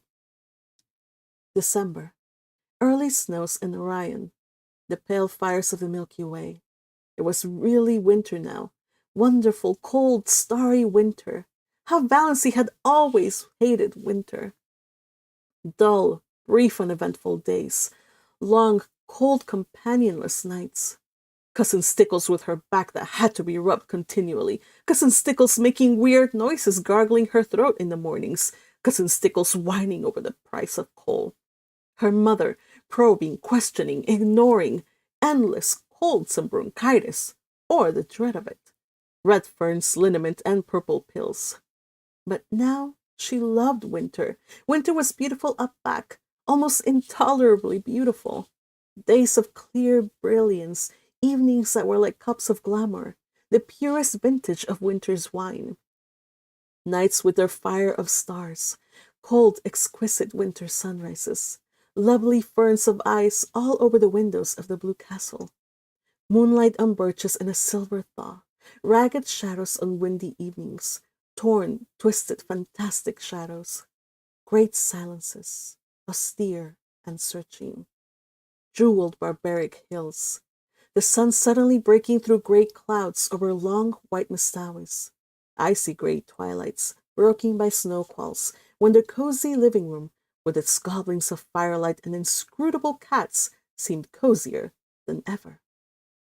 S1: December. Early snows in Orion. The pale fires of the Milky Way. It was really winter now. Wonderful, cold, starry winter. How Valancy had always hated winter. Dull, brief, uneventful days. Long, cold, companionless nights. Cousin Stickles with her back that had to be rubbed continually. Cousin Stickles making weird noises gargling her throat in the mornings. Cousin Stickles whining over the price of coal. Her mother probing, questioning, ignoring. Endless colds and bronchitis, or the dread of it. Red ferns, liniment, and purple pills. But now she loved winter. Winter was beautiful up back, almost intolerably beautiful. Days of clear brilliance, evenings that were like cups of glamour, the purest vintage of winter's wine. Nights with their fire of stars, cold, exquisite winter sunrises, lovely ferns of ice all over the windows of the blue castle. Moonlight on birches in a silver thaw, ragged shadows on windy evenings, torn, twisted, fantastic shadows, great silences, austere and searching, jeweled barbaric hills, the sun suddenly breaking through gray clouds over long white Mistawis, icy gray twilights broken by snow qualls, when the cozy living room, with its gobblings of firelight and inscrutable cats, seemed cozier than ever.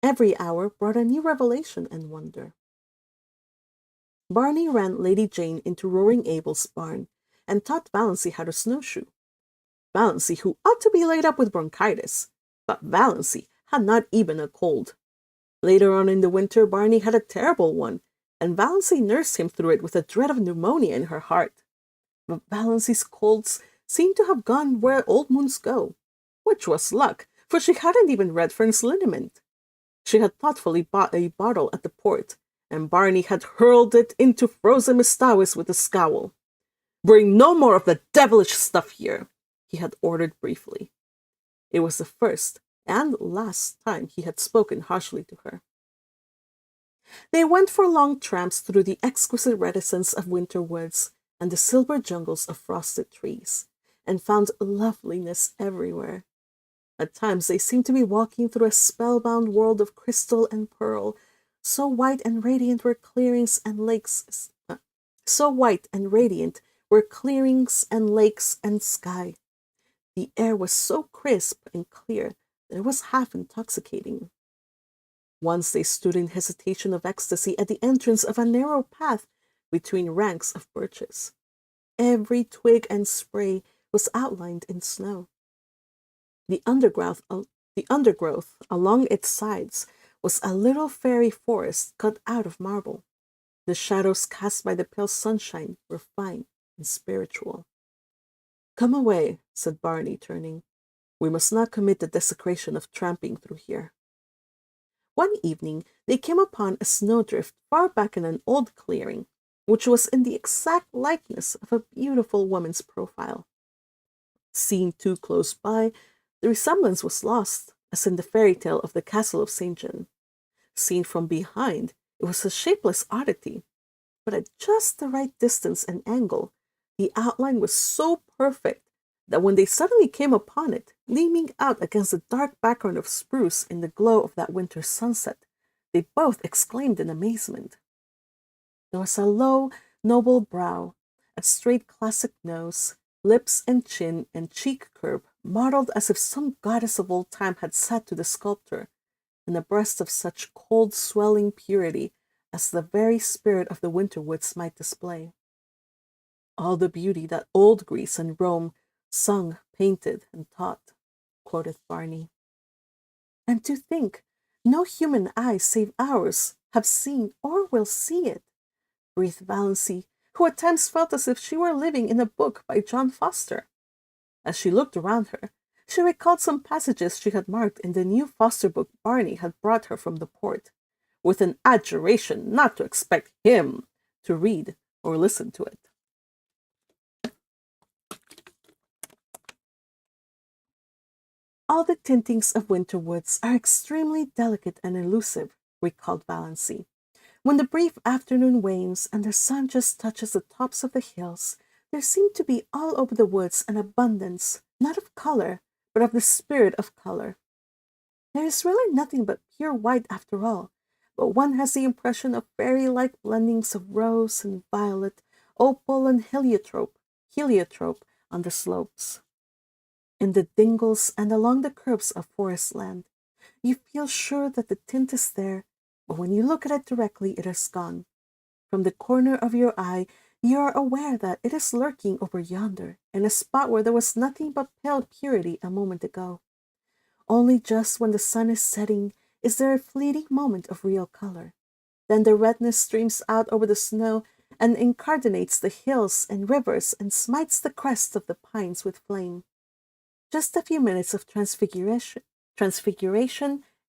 S1: Every hour brought a new revelation and wonder. Barney ran Lady Jane into Roaring Abel's barn and taught Valancy how to snowshoe. Valancy, who ought to be laid up with bronchitis. But Valancy had not even a cold. Later on in the winter, Barney had a terrible one, and Valancy nursed him through it with a dread of pneumonia in her heart. But Valancy's colds seemed to have gone where old moons go, which was luck, for she hadn't even read Fern's liniment. She had thoughtfully bought a bottle at the port, and Barney had hurled it into frozen Mistawis with a scowl. "Bring no more of the devilish stuff here," he had ordered briefly. It was the first and last time he had spoken harshly to her. They went for long tramps through the exquisite reticence of winter woods and the silver jungles of frosted trees, and found loveliness everywhere. At times they seemed to be walking through a spellbound world of crystal and pearl, so white and radiant were clearings and lakes, and sky. The air was so crisp and clear that it was half intoxicating. Once they stood in hesitation of ecstasy at the entrance of a narrow path between ranks of birches. Every twig and spray was outlined in snow. The undergrowth along its sides was a little fairy forest cut out of marble. The shadows cast by the pale sunshine were fine and spiritual. "Come away," said Barney, turning. "We must not commit the desecration of tramping through here." One evening they came upon a snowdrift far back in an old clearing, which was in the exact likeness of a beautiful woman's profile. Seen too close by, the resemblance was lost, as in the fairy tale of the castle of St. John. Seen from behind, it was a shapeless oddity, but at just the right distance and angle, the outline was so perfect that when they suddenly came upon it, gleaming out against the dark background of spruce in the glow of that winter sunset, they both exclaimed in amazement. There was a low, noble brow, a straight classic nose, lips and chin and cheek curve modeled as if some goddess of old time had sat to the sculptor, and a breast of such cold, swelling purity as the very spirit of the winter woods might display. "All the beauty that old Greece and Rome sung, painted, and taught," quoted Barney. "And to think, no human eye save ours have seen or will see it," breathed Valancy, who at times felt as if she were living in a book by John Foster. As she looked around her, she recalled some passages she had marked in the new Foster book Barney had brought her from the port, with an adjuration not to expect him to read or listen to it. "All the tintings of winter woods are extremely delicate and elusive," recalled Valancy. "When the brief afternoon wanes and the sun just touches the tops of the hills, there seemed to be all over the woods an abundance, not of color, but of the spirit of color. There is really nothing but pure white after all, but one has the impression of fairy-like blendings of rose and violet, opal and heliotrope on the slopes. In the dingles and along the curves of forest land, you feel sure that the tint is there, but when you look at it directly, it is gone. From the corner of your eye, you are aware that it is lurking over yonder, in a spot where there was nothing but pale purity a moment ago. Only just when the sun is setting is there a fleeting moment of real color. Then the redness streams out over the snow and incardinates the hills and rivers and smites the crests of the pines with flame. Just a few minutes of transfiguration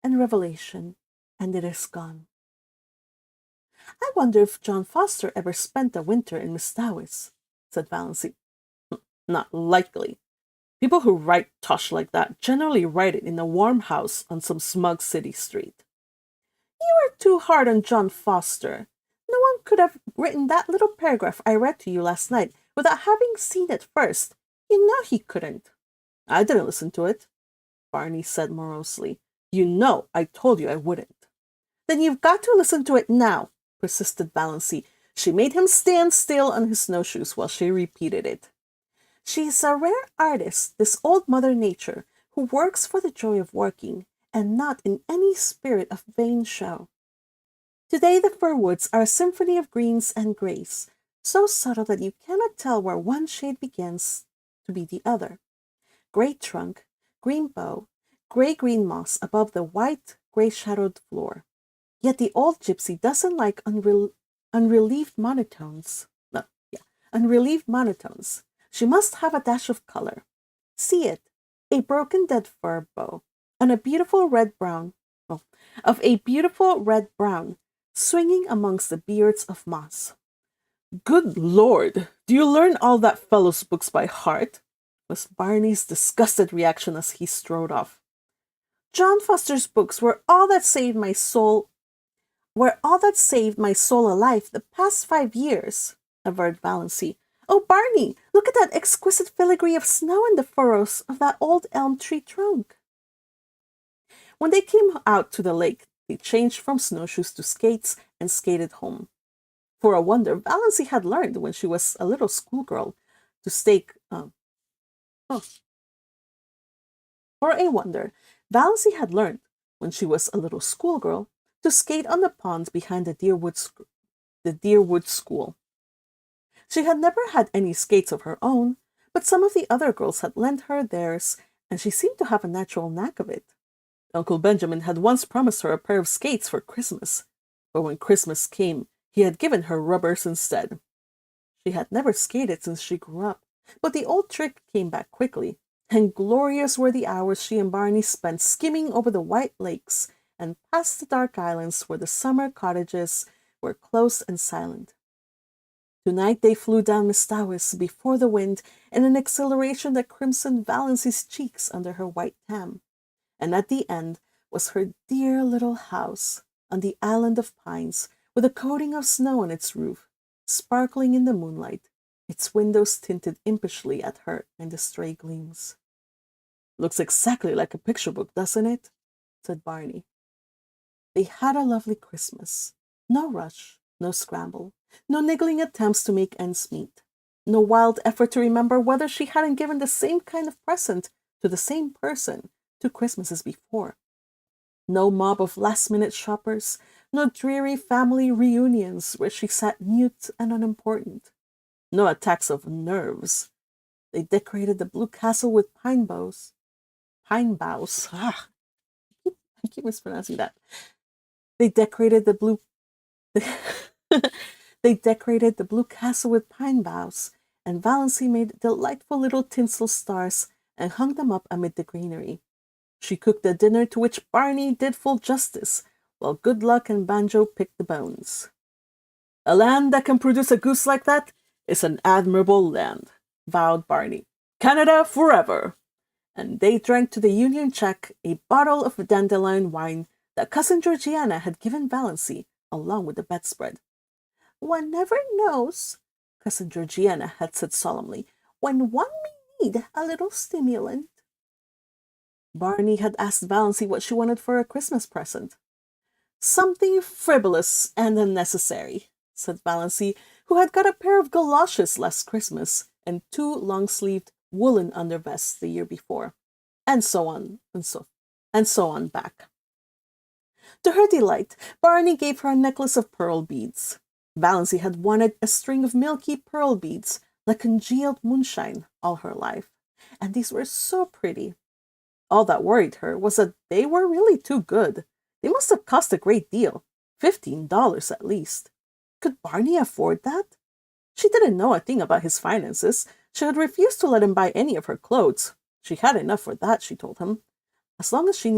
S1: and revelation, and it is gone." "I wonder if John Foster ever spent a winter in Mistawis," said Valancy. "Not likely. People who write tosh like that generally write it in a warm house on some smug city street." "You are too hard on John Foster. No one could have written that little paragraph I read to you last night without having seen it first. You know he couldn't." "I didn't listen to it," Barney said morosely. "You know I told you I wouldn't." "Then you've got to listen to it now," persisted Valancy. She made him stand still on his snowshoes while she repeated it. "She is a rare artist, this old Mother Nature, who works for the joy of working, and not in any spirit of vain show. Today the fir woods are a symphony of greens and grays, so subtle that you cannot tell where one shade begins to be the other. Gray trunk, green bow, gray-green moss above the white, gray-shadowed floor. Yet the old gypsy doesn't like unrelieved monotones. No, yeah, unrelieved monotones. She must have a dash of color. See it, a broken dead fir bow, and a beautiful red-brown, oh, of a beautiful red-brown, swinging amongst the beards of moss. Good Lord, do you learn all that fellow's books by heart? Was Barney's disgusted reaction as he strode off. John Foster's books were all that saved my soul alive the past 5 years, averred Valancy. Oh, Barney, look at that exquisite filigree of snow in the furrows of that old elm tree trunk. When they came out to the lake, they changed from snowshoes to skates and skated home. For a wonder, Valancy had learned when she was a little schoolgirl to stake. For a wonder, Valancy had learned when she was a little schoolgirl to skate on the ponds behind the Deerwood school. She had never had any skates of her own, but some of the other girls had lent her theirs, and she seemed to have a natural knack of it. Uncle Benjamin had once promised her a pair of skates for Christmas, but when Christmas came, he had given her rubbers instead. She had never skated since she grew up, but the old trick came back quickly, and glorious were the hours she and Barney spent skimming over the white lakes and past the dark islands where the summer cottages were close and silent. Tonight they flew down Mistawis before the wind in an exhilaration that crimsoned Valancy's cheeks under her white tam, and at the end was her dear little house on the island of pines with a coating of snow on its roof, sparkling in the moonlight, its windows tinted impishly at her in the stray gleams. Looks exactly like a picture book, doesn't it? Said Barney. They had a lovely Christmas. No rush, no scramble, no niggling attempts to make ends meet, no wild effort to remember whether she hadn't given the same kind of present to the same person 2 Christmases before. No mob of last-minute shoppers, no dreary family reunions where she sat mute and unimportant. No attacks of nerves. They decorated the blue castle with pine boughs. Ah, I keep mispronouncing that. They decorated the blue They decorated the blue castle with pine boughs, and Valancy made delightful little tinsel stars and hung them up amid the greenery. She cooked a dinner to which Barney did full justice, while Good Luck and Banjo picked the bones. A land that can produce a goose like that is an admirable land, vowed Barney. Canada forever! And they drank to the Union Jack a bottle of dandelion wine that Cousin Georgiana had given Valancy, along with the bedspread. One never knows, Cousin Georgiana had said solemnly, when one may need a little stimulant. Barney had asked Valancy what she wanted for a Christmas present. Something frivolous and unnecessary, said Valancy, who had got a pair of galoshes last Christmas and 2 long-sleeved woolen undervests the year before, and so on back. To her delight, Barney gave her a necklace of pearl beads. Valancy had wanted a string of milky pearl beads, like congealed moonshine, all her life, and these were so pretty. All that worried her was that they were really too good. They must have cost a great deal, $15 at least. Could Barney afford that? She didn't know a thing about his finances. She had refused to let him buy any of her clothes. She had enough for that, she told him, as long as she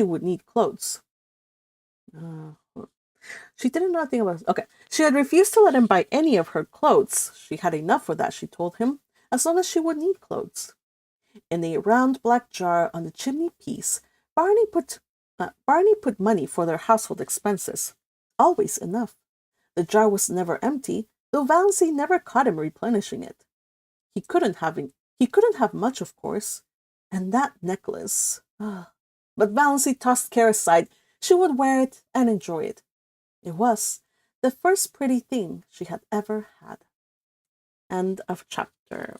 S1: would need clothes. She didn't know a thing about. Okay, she had refused to let him buy any of her clothes. She had enough for that, she told him, as long as she would need clothes. In a round black jar on the chimney piece, Barney put money for their household expenses. Always enough. The jar was never empty, though Valancy never caught him replenishing it. He couldn't have much, of course. And that necklace. But Valancy tossed care aside. She would wear it and enjoy it. It was the first pretty thing she had ever had. End of chapter.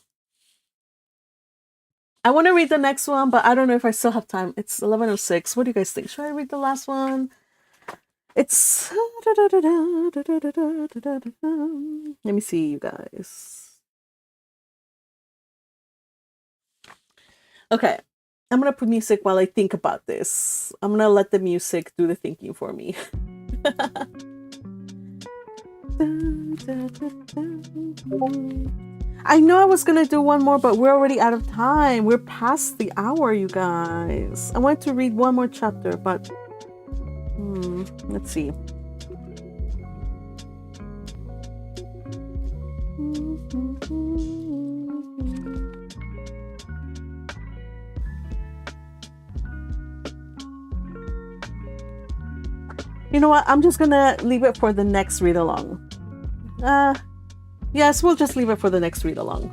S1: I want to read the next one, but I don't know if I still have time. It's 11:06. What do you guys think? Should I read the last one? It's... Let me see, you guys. Okay, I'm gonna put music while I think about this. I'm gonna let the music do the thinking for me. I know I was gonna do one more, but we're already out of time. We're past the hour, you guys. I wanted to read one more chapter, but let's see. You know what? I'm just gonna leave it for the next read along. Yes, we'll just leave it for the next read along.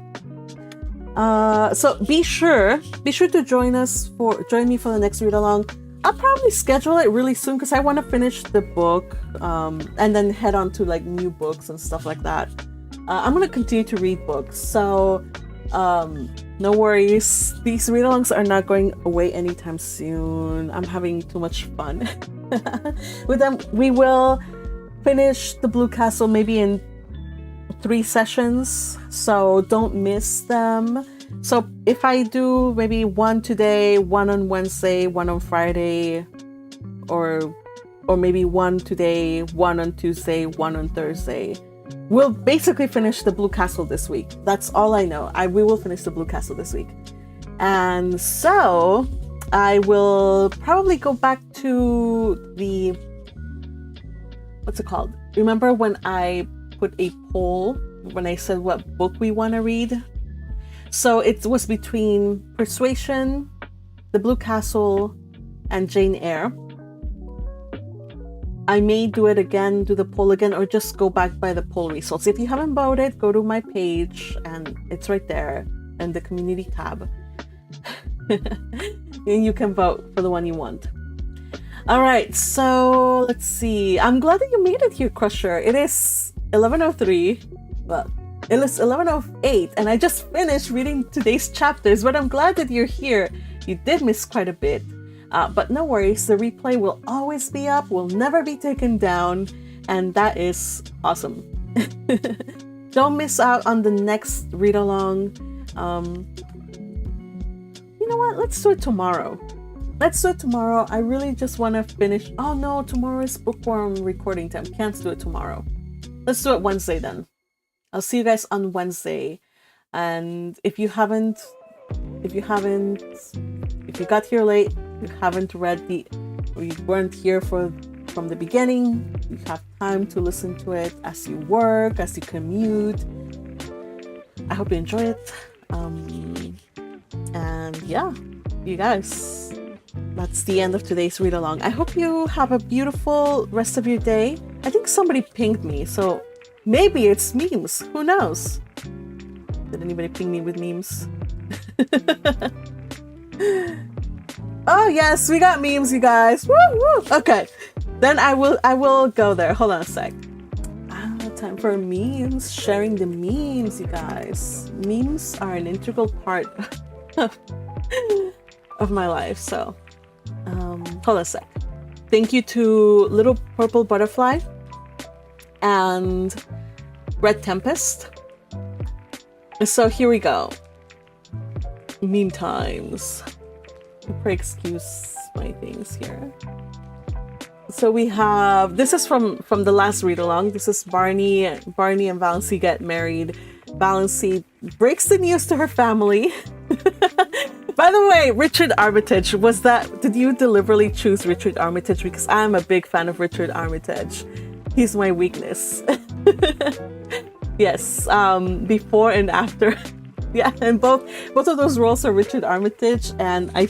S1: So be sure to join me for the next read along. I'll probably schedule it really soon because I want to finish the book and then head on to like new books and stuff like that. I'm gonna continue to read books, so no worries. These read alongs are not going away anytime soon. I'm having too much fun with them. We will finish the Blue Castle maybe in 3 sessions, so don't miss them. So if I do maybe one today, one on Wednesday, one on Friday, or maybe one today, one on Tuesday, one on Thursday, we'll basically finish the Blue Castle this week. That's all I know. We will finish the Blue Castle this week. And so I will probably go back to the, what's it called? Remember when I put a poll when I said what book we want to read? So it was between Persuasion, The Blue Castle, and Jane Eyre. I may do it again, do the poll again, or just go back by the poll results. If you haven't voted, go to my page and it's right there in the community tab. And you can vote for the one you want. All right, so let's see. I'm glad that you made it here, Crusher. It is 11:03. Well, it is 11:08, and I just finished reading today's chapters, but I'm glad that you're here. You did miss quite a bit. But no worries, the replay will always be up, will never be taken down, and that is awesome. Don't miss out on the next read along. You know what? Let's do it tomorrow. I really just want to finish. Oh no, tomorrow is bookworm recording time. Can't do it tomorrow. Let's do it Wednesday then. I'll see you guys on Wednesday. And if you got here late, you haven't read or you weren't here from the beginning, you have time to listen to it as you work, as you commute. I hope you enjoy it. And yeah, you guys, that's the end of today's read along. I hope you have a beautiful rest of your day. I think somebody pinged me, so maybe it's memes. Who knows? Did anybody ping me with memes? Oh yes, we got memes, you guys. Woo woo. Okay, then I will go there. Hold on a sec. Time for memes. Sharing the memes, you guys. Memes are an integral part of my life. So, hold on a sec. Thank you to Little Purple Butterfly and Red Tempest. So here we go. Meme times. Pray excuse my things here. So we have, this is from the last read along. This is Barney and Valancy get married. Valancy breaks the news to her family. By the way, Richard Armitage, did you deliberately choose Richard Armitage? Because I'm a big fan of Richard Armitage. He's my weakness. Yes, before and after. Yeah, and both of those roles are Richard Armitage, and I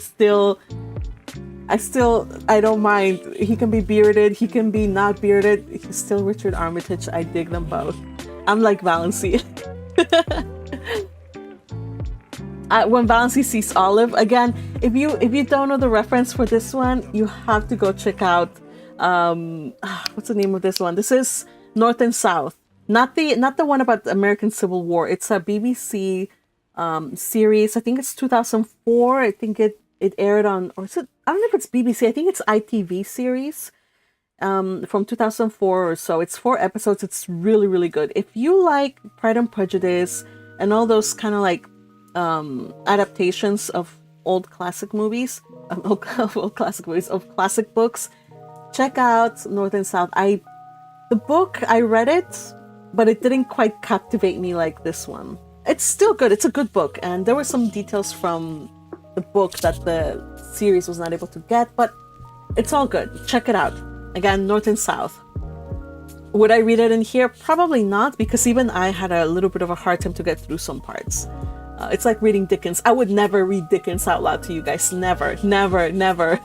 S1: don't mind. He can be bearded, he can be not bearded. He's still Richard Armitage. I dig them both. I'm like Valancy. When Valancy sees Olive, again, if you don't know the reference for this one, you have to go check out what's the name of this one? This is North and South. Not the one about the American Civil War. It's a BBC series. I think it's 2004. I think it aired on, or is it, I don't know if it's BBC. I think it's ITV series from 2004 or so. It's 4 episodes. It's really, really good. If you like Pride and Prejudice and all those kind of like adaptations of old classic movies, old classic movies, of classic books, check out North and South. The book, I read it, but it didn't quite captivate me like this one. It's still good. It's a good book, and there were some details from the book that the series was not able to get, but it's all good. Check it out. Again, North and South. Would I read it in here? Probably not, because even I had a little bit of a hard time to get through some parts. It's like reading Dickens. I would never read Dickens out loud to you guys. Never, never, never.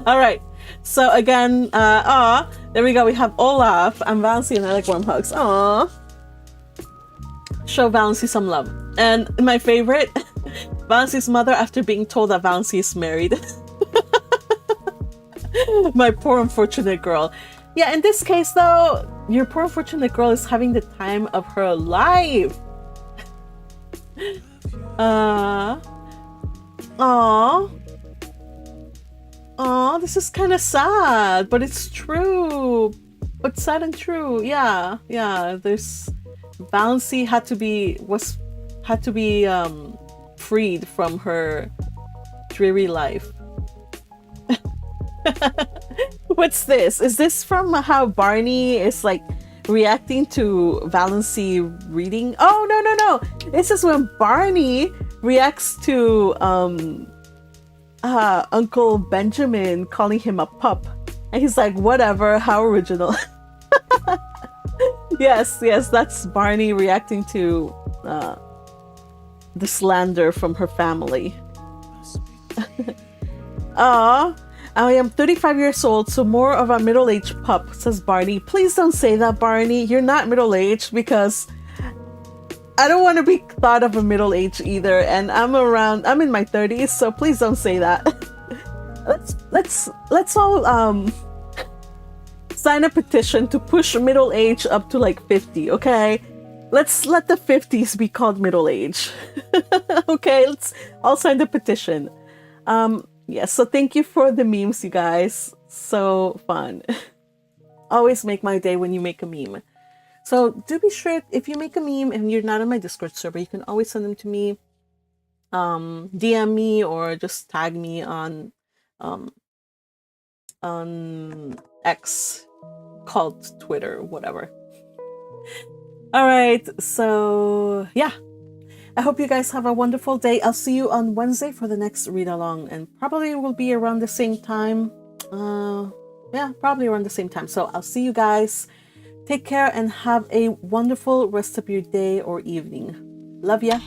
S1: All right. So again, there we go. We have Olaf. I'm Valancy and I like warm hugs. Aw. Show Valancy some love. And my favorite, Valancy's mother after being told that Valancy is married. My poor unfortunate girl. Yeah, in this case though, your poor unfortunate girl is having the time of her life. Aww. Aw, this is kind of sad, but it's true. But sad and true. Yeah. There's Valancy had to be freed from her dreary life. What's this? Is this from how Barney is like reacting to Valancy reading? Oh, no. This is when Barney reacts to Uncle Benjamin calling him a pup. And he's like, whatever, how original. Yes, that's Barney reacting to the slander from her family. I am 35 years old, so more of a middle-aged pup, says Barney. Please don't say that, Barney. You're not middle-aged, because I don't want to be thought of a middle-aged either, and I'm in my 30s, so please don't say that. Let's all sign a petition to push middle age up to like 50, okay? Let's let the 50s be called middle age. Okay, let's all sign the petition. Yes, so thank you for the memes, you guys. So fun. Always make my day when you make a meme. So do be sure, if you make a meme and you're not on my Discord server, you can always send them to me, DM me, or just tag me on X, called Twitter, whatever. All right, so yeah. I hope you guys have a wonderful day. I'll see you on Wednesday for the next read along, and probably will be around the same time. Yeah, probably around the same time. So I'll see you guys. Take care and have a wonderful rest of your day or evening. Love ya.